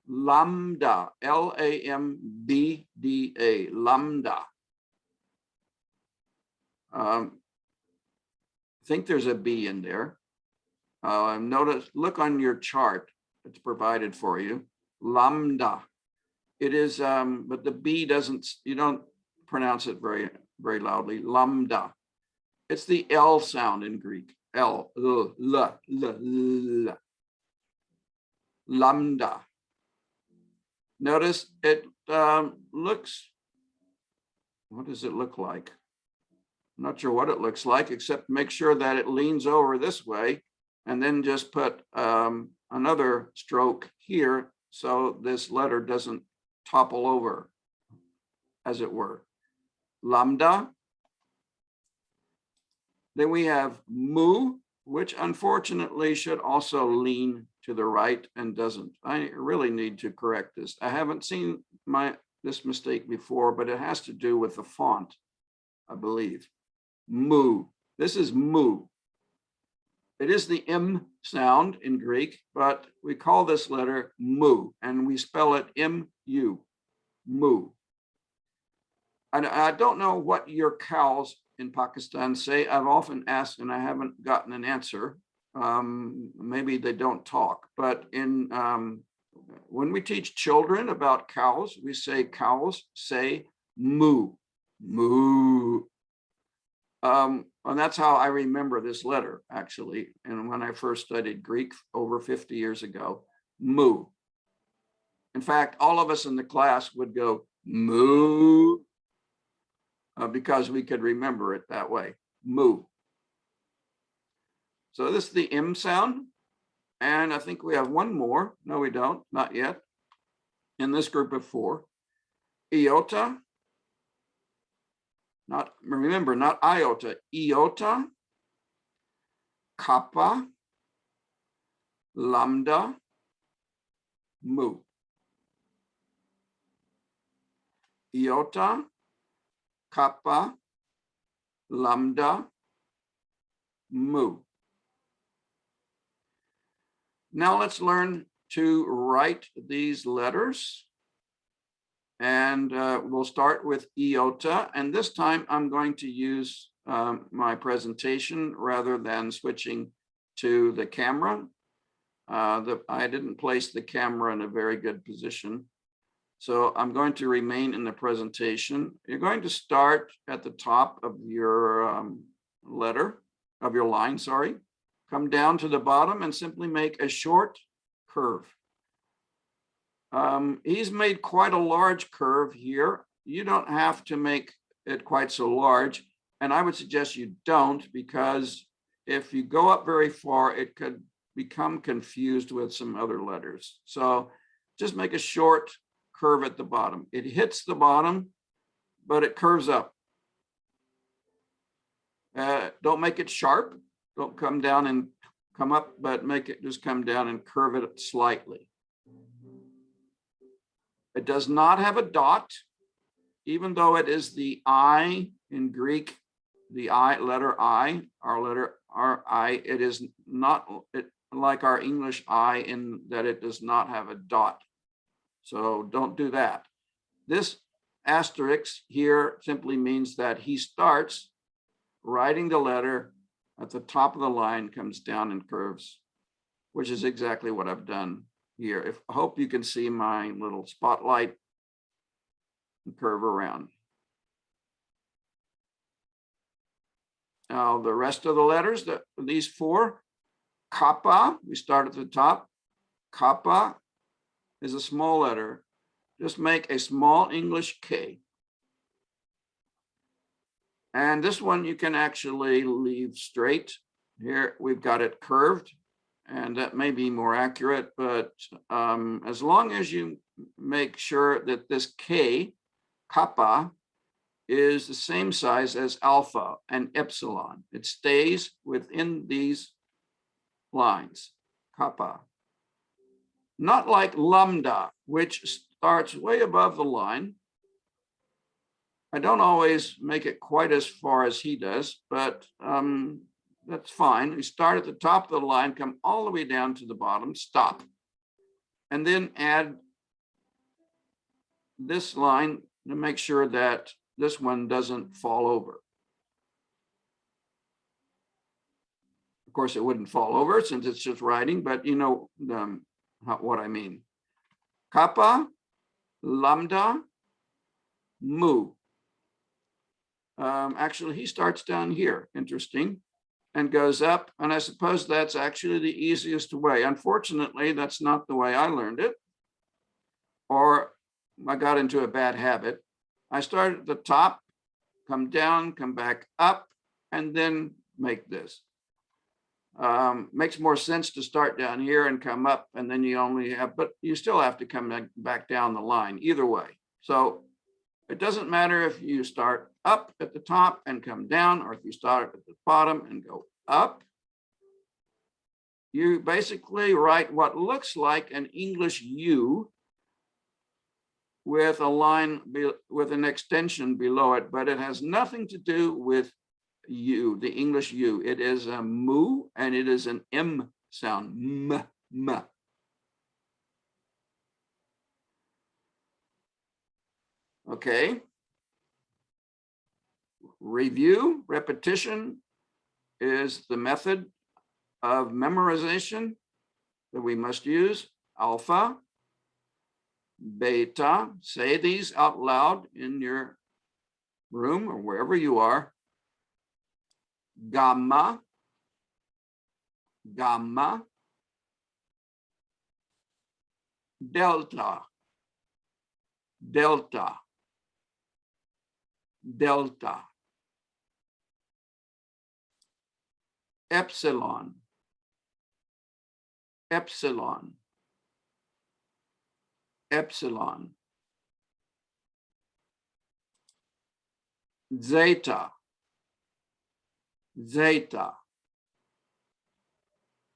Lambda, L-A-M-B-D-A, lambda. I think there's a B in there. Notice, look on your chart that's provided for you. Lambda. It is, but the B doesn't, you don't pronounce it very, very loudly. Lambda. It's the L sound in Greek. L, L, L, L, L. Lambda. Notice it looks, what does it look like? I'm not sure what it looks like, except make sure that it leans over this way, and then just put another stroke here so this letter doesn't topple over, as it were. Lambda. Then we have mu, which unfortunately should also lean to the right and doesn't. I really need to correct this. I haven't seen this mistake before, but it has to do with the font, I believe. Mu. This is mu. It is the M sound in Greek, but we call this letter mu, and we spell it M-U, mu. And I don't know what your cows in Pakistan say. I've often asked and I haven't gotten an answer. Maybe they don't talk, but when we teach children about cows, we say cows say moo, moo. And that's how I remember this letter, actually. And when I first studied Greek over 50 years ago, moo. In fact, all of us in the class would go moo. because we could remember it that way, mu. So this is the M sound. And I think we have one more. No, we don't, not yet. In this group of 4, iota, remember, not iota, iota, kappa, lambda, mu. Iota, kappa, lambda, mu. Now let's learn to write these letters. And we'll start with iota. And this time I'm going to use my presentation rather than switching to the camera. I didn't place the camera in a very good position. So I'm going to remain in the presentation. You're going to start at the top of your line, sorry. Come down to the bottom and simply make a short curve. He's made quite a large curve here. You don't have to make it quite so large. And I would suggest you don't, because if you go up very far, it could become confused with some other letters. So just make a short curve at the bottom. It hits the bottom, but it curves up. Don't make it sharp. Don't come down and come up, but make it just come down and curve it slightly. It does not have a dot, even though it is the I in Greek, the I, letter I, our I, it is not like our English I in that it does not have a dot. So don't do that. This asterisk here simply means that he starts writing the letter at the top of the line, comes down and curves, which is exactly what I've done here. I hope you can see my little spotlight and curve around. Now the rest of the letters, these 4, kappa, we start at the top. Kappa is a small letter. Just make a small English K. And this one you can actually leave straight. Here we've got it curved, and that may be more accurate, but as long as you make sure that this K, kappa, is the same size as alpha and epsilon. It stays within these lines, kappa. Not like lambda, which starts way above the line. I don't always make it quite as far as he does, but that's fine. We start at the top of the line, come all the way down to the bottom, stop, and then add this line to make sure that this one doesn't fall over. Of course, it wouldn't fall over since it's just writing, but you know what I mean. Kappa, lambda, mu. Actually, he starts down here, interesting, and goes up. And I suppose that's actually the easiest way. Unfortunately, that's not the way I learned it, or I got into a bad habit. I started at the top, come down, come back up, and then make this. Makes more sense to start down here and come up, and then you only have, but you still have to come back down the line either way. So it doesn't matter if you start up at the top and come down, or if you start at the bottom and go up. You basically write what looks like an English U with a line, with an extension below it, but it has nothing to do with U, the English U. It is a mu, and it is an M sound, m. Okay. Review, repetition is the method of memorization that we must use. Alpha, beta, say these out loud in your room or wherever you are. Gamma, gamma, delta, delta. delta, epsilon, epsilon, epsilon, zeta, zeta,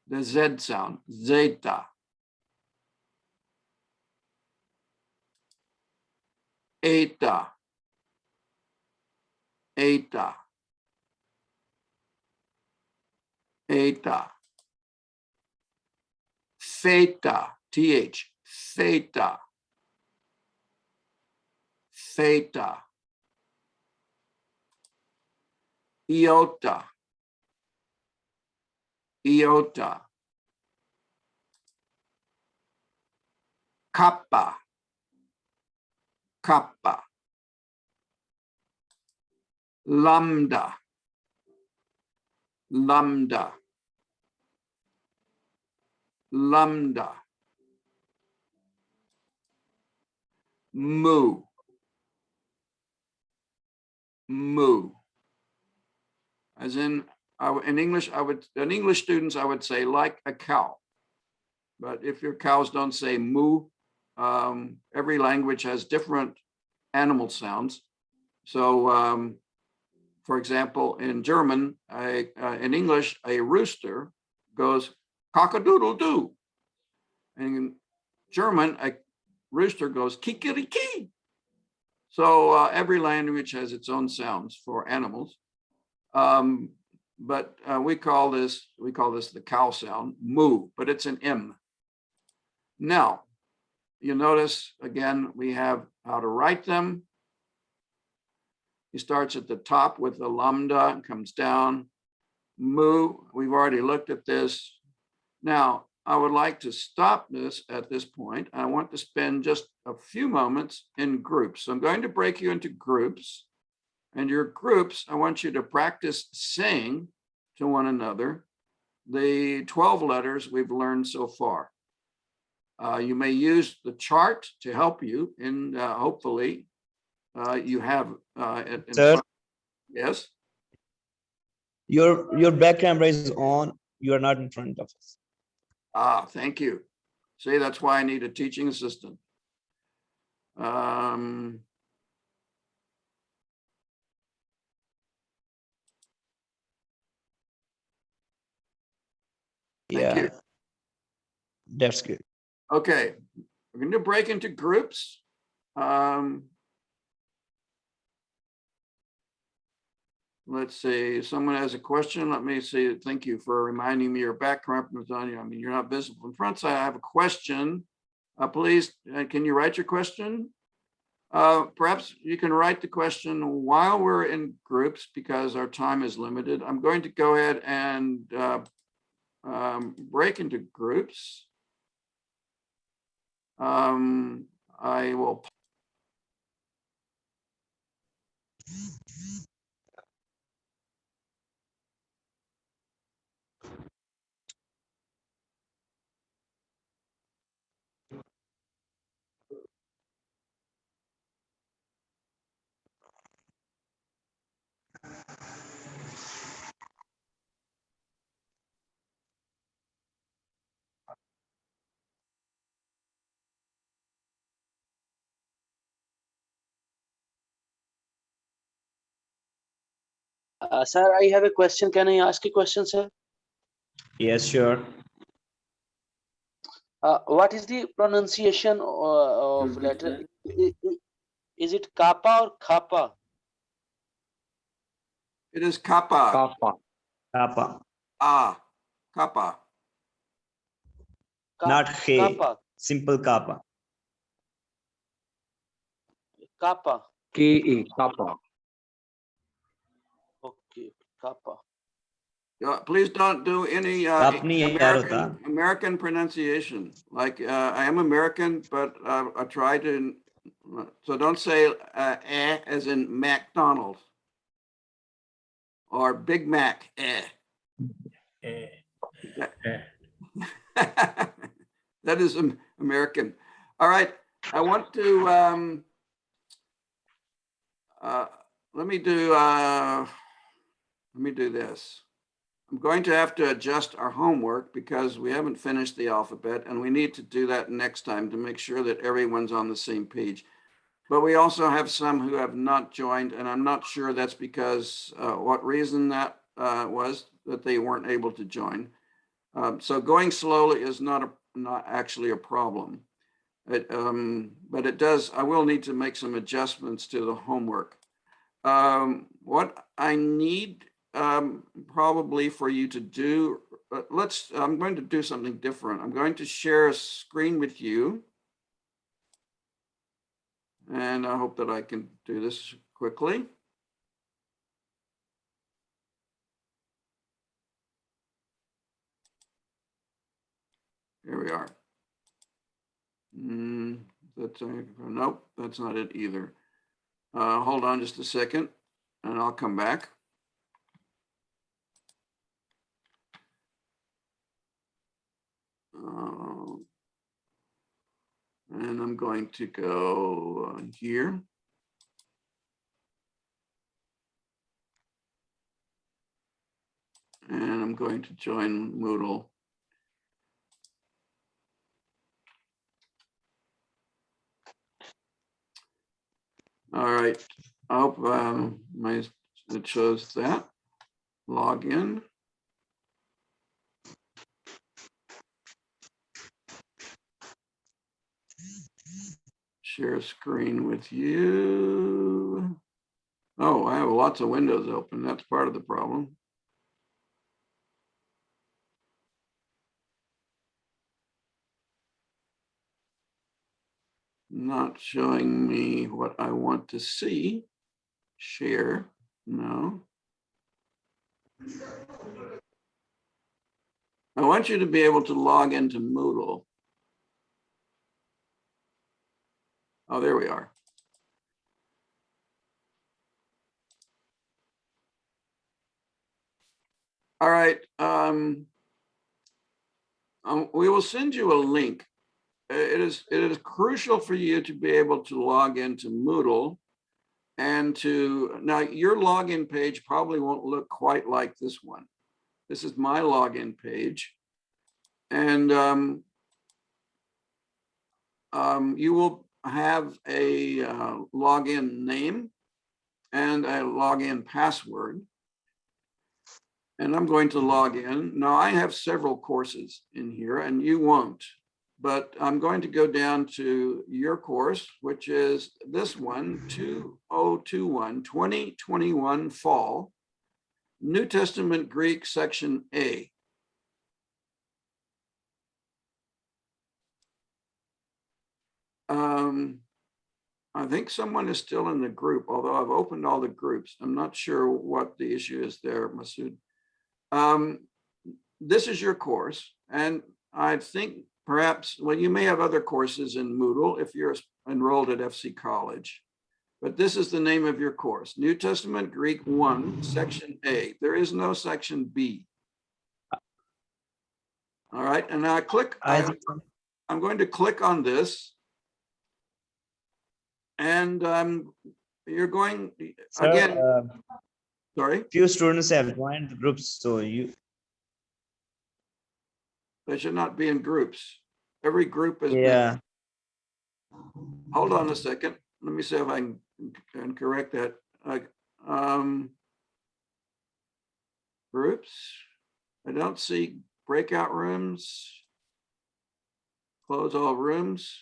the Z sound, zeta, eta, eta, eta, theta, th, theta, theta, iota, iota, kappa, kappa, lambda, lambda, lambda, mu, mu. As in English, in English students, I would say like a cow. But if your cows don't say moo, every language has different animal sounds. So, for example, in German, in English, a rooster goes cock-a-doodle-doo. And in German, a rooster goes kikeriki. So every language has its own sounds for animals. But we call this the cow sound, moo, but it's an M. Now, you notice again, we have how to write them. He starts at the top with the lambda and comes down. Mu, we've already looked at this. Now, I would like to stop this at this point. I want to spend just a few moments in groups. So I'm going to break you into groups. And your groups, I want you to practice saying to one another the 12 letters we've learned so far. You may use the chart to help you in hopefully you have it in Sir, front. Yes. your back camera is on. You are not in front of us. Ah, thank you. See, that's why I need a teaching assistant. Thank Yeah, you. that's good. Okay, we're going to break into groups. Let's see, someone has a question. Let me see. Thank you for reminding me your background. I mean, you're not visible in front, so I have a question. Please, can you write your question? Perhaps you can write the question while we're in groups because our time is limited. I'm going to go ahead and break into groups. I will. Sir, I have a question. Can I ask a question, sir? Yes, sure. What is the pronunciation of letter? Is it kappa or kappa? It is kappa. Kappa. Kappa, Ah, kappa. not he. Kappa. Simple kappa. Kappa. Ka. Kappa. Okay, kappa. Please don't do any Kapni yaar hota. American pronunciation. Like I am American, but I try to. So don't say as in McDonald's or Big Mac. That is American. All right. I want to let me do this. I'm going to have to adjust our homework because we haven't finished the alphabet, and we need to do that next time to make sure that everyone's on the same page. But we also have some who have not joined, and I'm not sure that's because what reason that was that they weren't able to join. So going slowly is not actually a problem. But it does, I will need to make some adjustments to the homework. What I need probably for you to do, I'm going to do something different. I'm going to share a screen with you. And I hope that I can do this quickly. Here we are. Nope, that's not it either. Hold on just a second and I'll come back. And I'm going to go here. And I'm going to join Moodle. All right, I hope it shows that. Log in. Share screen with you. Oh, I have lots of windows open. That's part of the problem. Not showing me what I want to see. Share, no. I want you to be able to log into Moodle. Oh, there we are. All right. We will send you a link. It is crucial for you to be able to log into Moodle and now your login page probably won't look quite like this one. This is my login page. And you will have a login name and a login password. And I'm going to log in. Now I have several courses in here and you won't, but I'm going to go down to your course, which is this one, 2021, 2021 Fall, New Testament Greek, Section A. I think someone is still in the group, although I've opened all the groups. I'm not sure what the issue is there, Masood. This is your course, and I think perhaps, well, you may have other courses in Moodle if you're enrolled at FC College, but this is the name of your course, New Testament Greek 1, Section A. There is no Section B. All right, and now I'm going to click on this, and you're going, Sir, again, sorry? few students have joined the groups, so They should not be in groups. Every group is. yeah. Hold on a second. Let me see if I can correct that. Groups. I don't see breakout rooms. Close all rooms.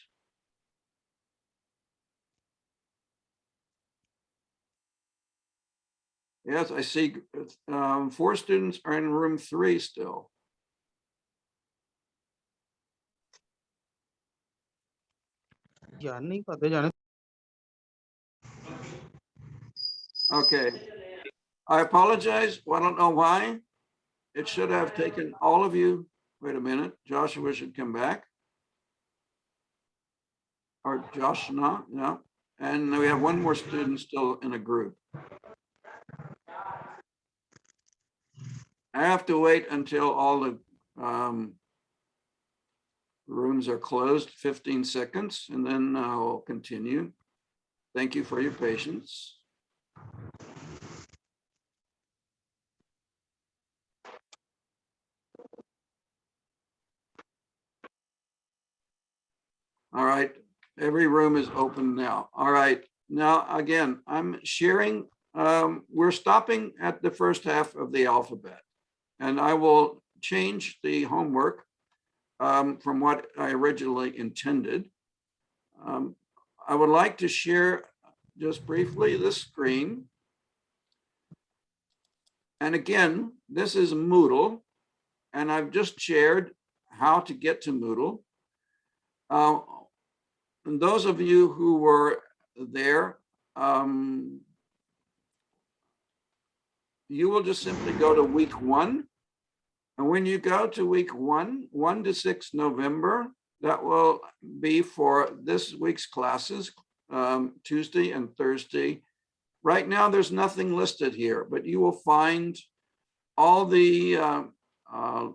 Yes, I see 4 students are in room 3 still. Okay. I apologize. Well, I don't know why. It should have taken all of you. Wait a minute. Joshua should come back. Or Josh, no. And we have one more student still in a group. I have to wait until all the rooms are closed, 15 seconds, and then I'll continue. Thank you for your patience. All right, every room is open now. All right, now again, I'm sharing, we're stopping at the first half of the alphabet, and I will change the homework from what I originally intended. I would like to share just briefly this screen. And again, this is Moodle, and I've just shared how to get to Moodle. And those of you who were there, you will just simply go to week 1. And when you go to week 1, 1 to 6 November, that will be for this week's classes, Tuesday and Thursday. Right now, there's nothing listed here, but you will find all the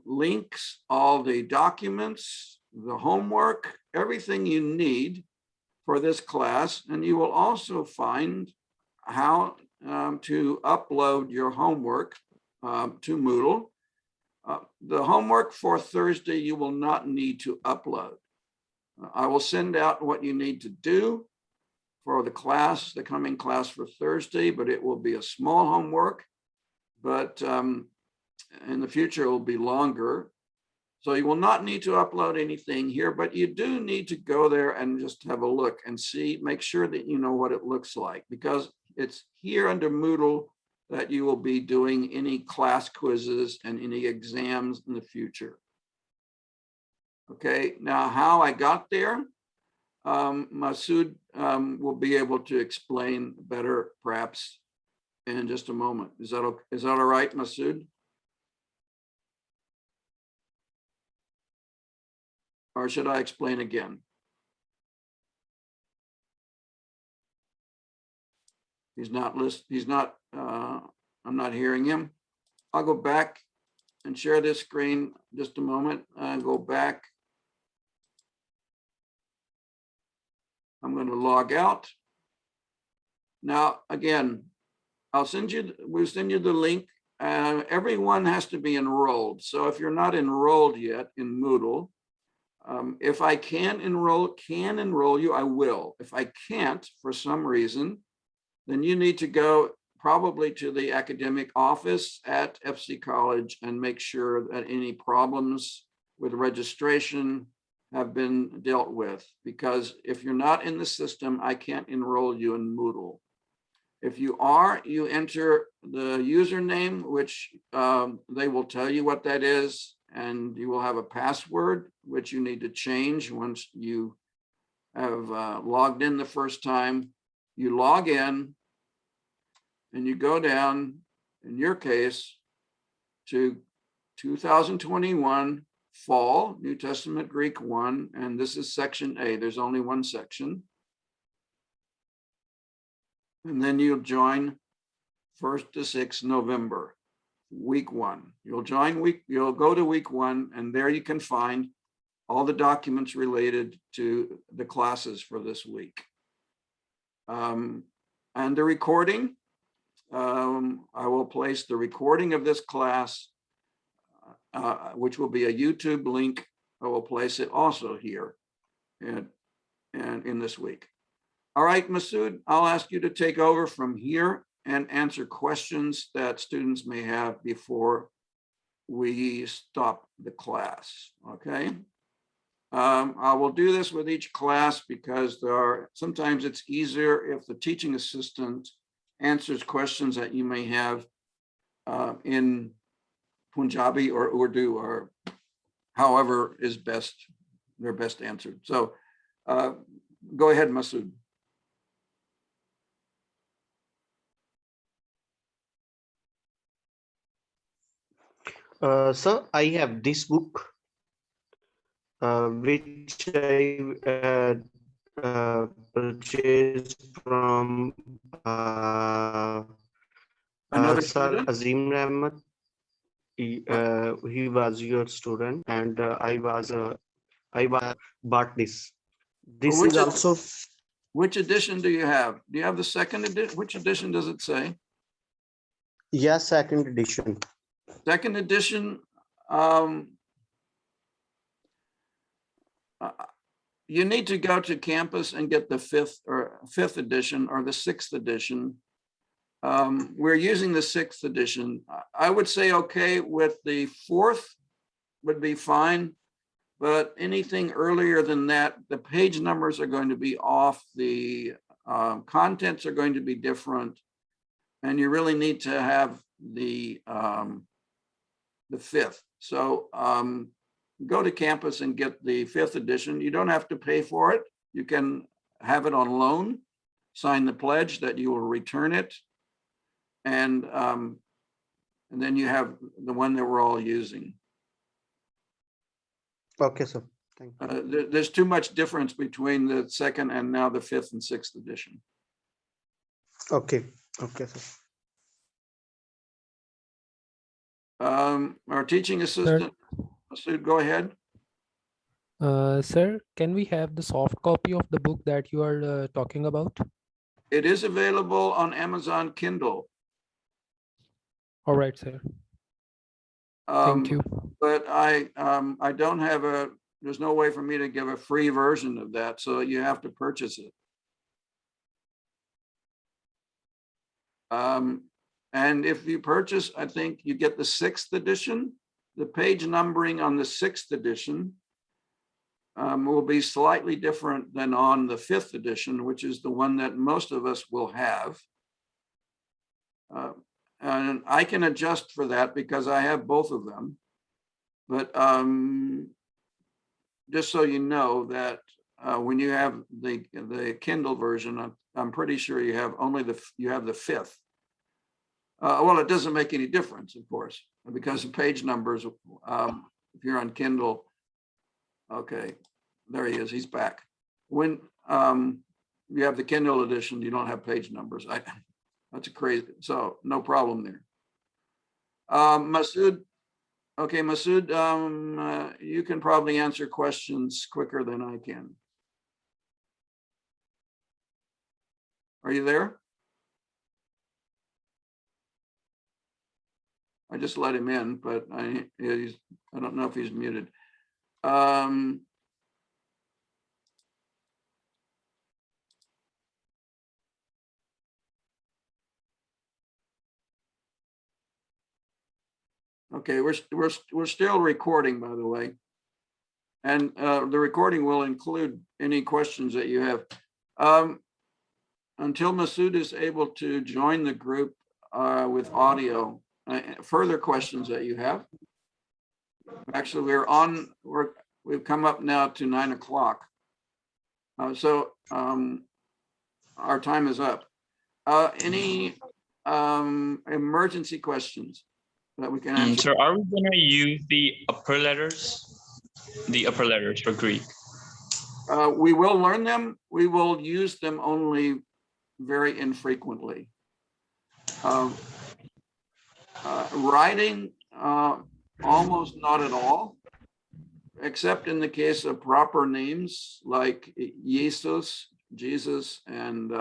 links, all the documents, the homework, everything you need for this class. And you will also find how to upload your homework to Moodle. The homework for Thursday, you will not need to upload. I will send out what you need to do for the class, the coming class for Thursday, but it will be a small homework, but in the future it will be longer. So you will not need to upload anything here, but you do need to go there and just have a look and see, make sure that you know what it looks like, because it's here under Moodle that you will be doing any class quizzes and any exams in the future. Okay, now how I got there, Masood will be able to explain better perhaps in just a moment. Is that all right, Masood? Or should I explain again? He's not I'm not hearing him. I'll go back and share this screen just a moment and go back. I'm going to log out. Now, again, we'll send you the link. Everyone has to be enrolled. So if you're not enrolled yet in Moodle, if I can enroll you, I will. If I can't for some reason, then you need to go probably to the academic office at FC College and make sure that any problems with registration have been dealt with, because if you're not in the system, I can't enroll you in Moodle. If you are, you enter the username, which they will tell you what that is, and you will have a password, which you need to change once you have logged in the first time. You log in and you go down, in your case, to 2021 Fall, New Testament Greek 1, and this is section A. There's only one section. And then you'll join 1st to 6th November, week 1. You'll go to week 1, and there you can find all the documents related to the classes for this week. And the recording, I will place the recording of this class, which will be a YouTube link. I will place it also here and in this week. All right, Masood, I'll ask you to take over from here and answer questions that students may have before we stop the class, okay? I will do this with each class because sometimes it's easier if the teaching assistant answers questions that you may have in Punjabi or Urdu or however is best, they're best answered. So go ahead, Masood. Sir, I have this book, which I purchased from Another Sir student? Azim Rahmat. He was your student, and I bought this. This which is also Which edition do you have? Do you have the second edition? Which edition does it say? second edition. Second edition. you need to go to campus and get the fifth edition or the sixth edition. We're using the sixth edition. I would say okay with the fourth would be fine, but anything earlier than that, the page numbers are going to be off, the contents are going to be different, and you really need to have the fifth. So go to campus and get the fifth edition. You don't have to pay for it. You can have it on loan, sign the pledge that you will return it. And then you have the one that we're all using. Okay, sir. Thank you. There's too much difference between the second and now the fifth and sixth edition. Okay. Okay, sir. Our teaching assistant, Masood, go ahead. Sir, can we have the soft copy of the book that you are talking about? It is available on Amazon Kindle. All right, sir. Thank you. But I don't have there's no way for me to give a free version of that, so you have to purchase it. And if you purchase, I think you get the sixth edition. The page numbering on the sixth edition will be slightly different than on the fifth edition, which is the one that most of us will have. And I can adjust for that because I have both of them. But just so you know that when you have the Kindle version, I'm pretty sure you have only you have the fifth. Well, it doesn't make any difference, of course, because the page numbers, if you're on Kindle, okay, there he is, he's back. When you have the Kindle edition, you don't have page numbers. That's crazy, so no problem there. Masood, okay, Masood, you can probably answer questions quicker than I can. Are you there? I just let him in, but I don't know if he's muted. Okay, we're still recording, by the way, and the recording will include any questions that you have. Until Masood is able to join the group with audio, further questions that you have. Actually, we've come up now to 9 o'clock. So our time is up. Any emergency questions that we can answer? So are we gonna use the upper letters? The upper letters for Greek? We will learn them. We will use them only very infrequently. Writing, almost not at all, except in the case of proper names like Jesus, and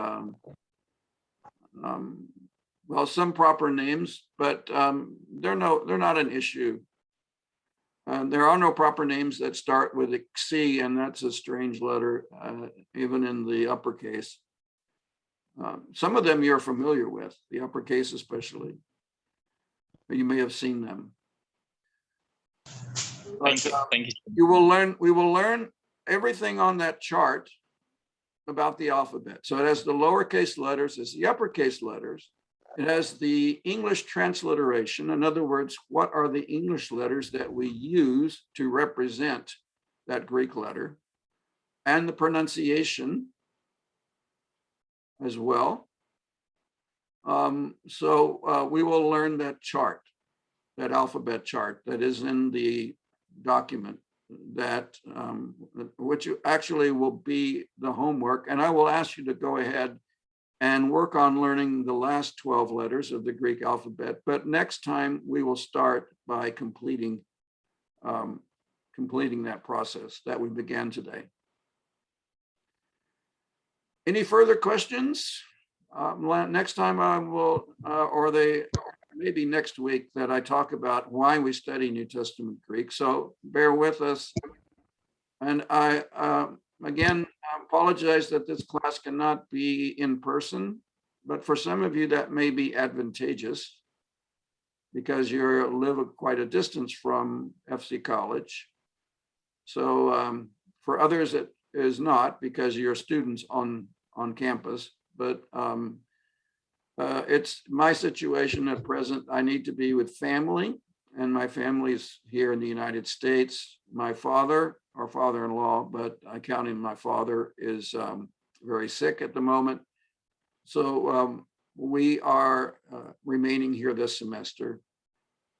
well, some proper names, but they're not an issue. There are no proper names that start with a C, and that's a strange letter, even in the uppercase. Some of them you're familiar with, the uppercase especially. You may have seen them. Thank you. Thank you. We will learn everything on that chart about the alphabet. So it has the lowercase letters, it's the uppercase letters. It has the English transliteration. In other words, what are the English letters that we use to represent that Greek letter, and the pronunciation as well. So we will learn that chart, that alphabet chart that is in the document, that which actually will be the homework. And I will ask you to go ahead and work on learning the last 12 letters of the Greek alphabet. But next time we will start by completing that process that we began today. Any further questions? Next time I will, maybe next week, that I talk about why we study New Testament Greek. So bear with us. And again, I apologize that this class cannot be in person, but for some of you that may be advantageous because you live quite a distance from FC College. So for others, it is not because you're students on campus, but it's my situation at present. I need to be with family, and my family's here in the United States. My father, or father-in-law, but I counting my father, is very sick at the moment. So we are remaining here this semester.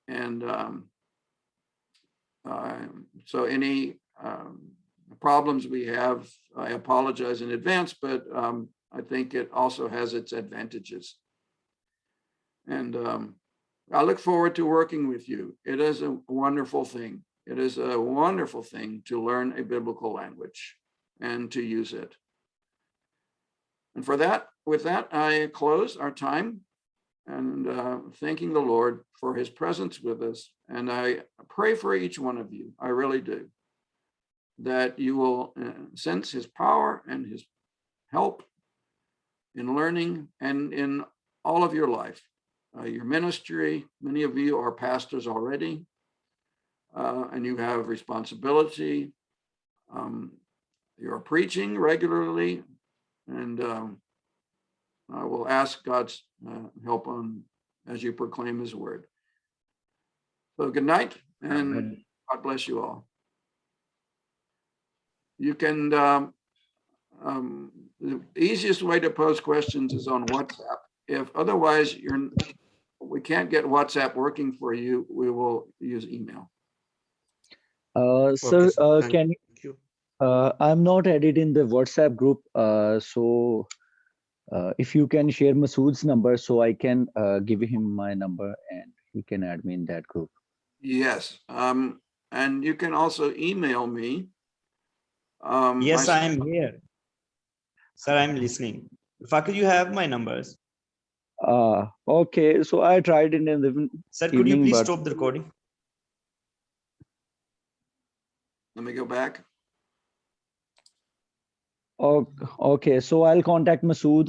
And so any problems we have, I apologize in advance, but I think it also has its advantages. And I look forward to working with you. It is a wonderful thing. It is a wonderful thing to learn a biblical language and to use it. And with that, I close our time and thanking the Lord for his presence with us. And I pray for each one of you. I really do. That you will sense his power and his help in learning and in all of your life, your ministry. Many of you are pastors already, and you have responsibility. You're preaching regularly, and I will ask God's help as you proclaim his word. So good night, and God bless you all. You can, the easiest way to pose questions is on WhatsApp. If otherwise we can't get WhatsApp working for you, we will use email. Sir, sir. can Thank you. I'm not added in the WhatsApp group, so if you can share Masood's number, so I can give him my number and he can add me in that group. Yes, and you can also email me. Yes, I am here. Sir, I'm listening. Fakir, you have my numbers. Okay, so I tried it in the Sir, could you evening, please but stop the recording? Let me go back. okay, so I'll contact Masood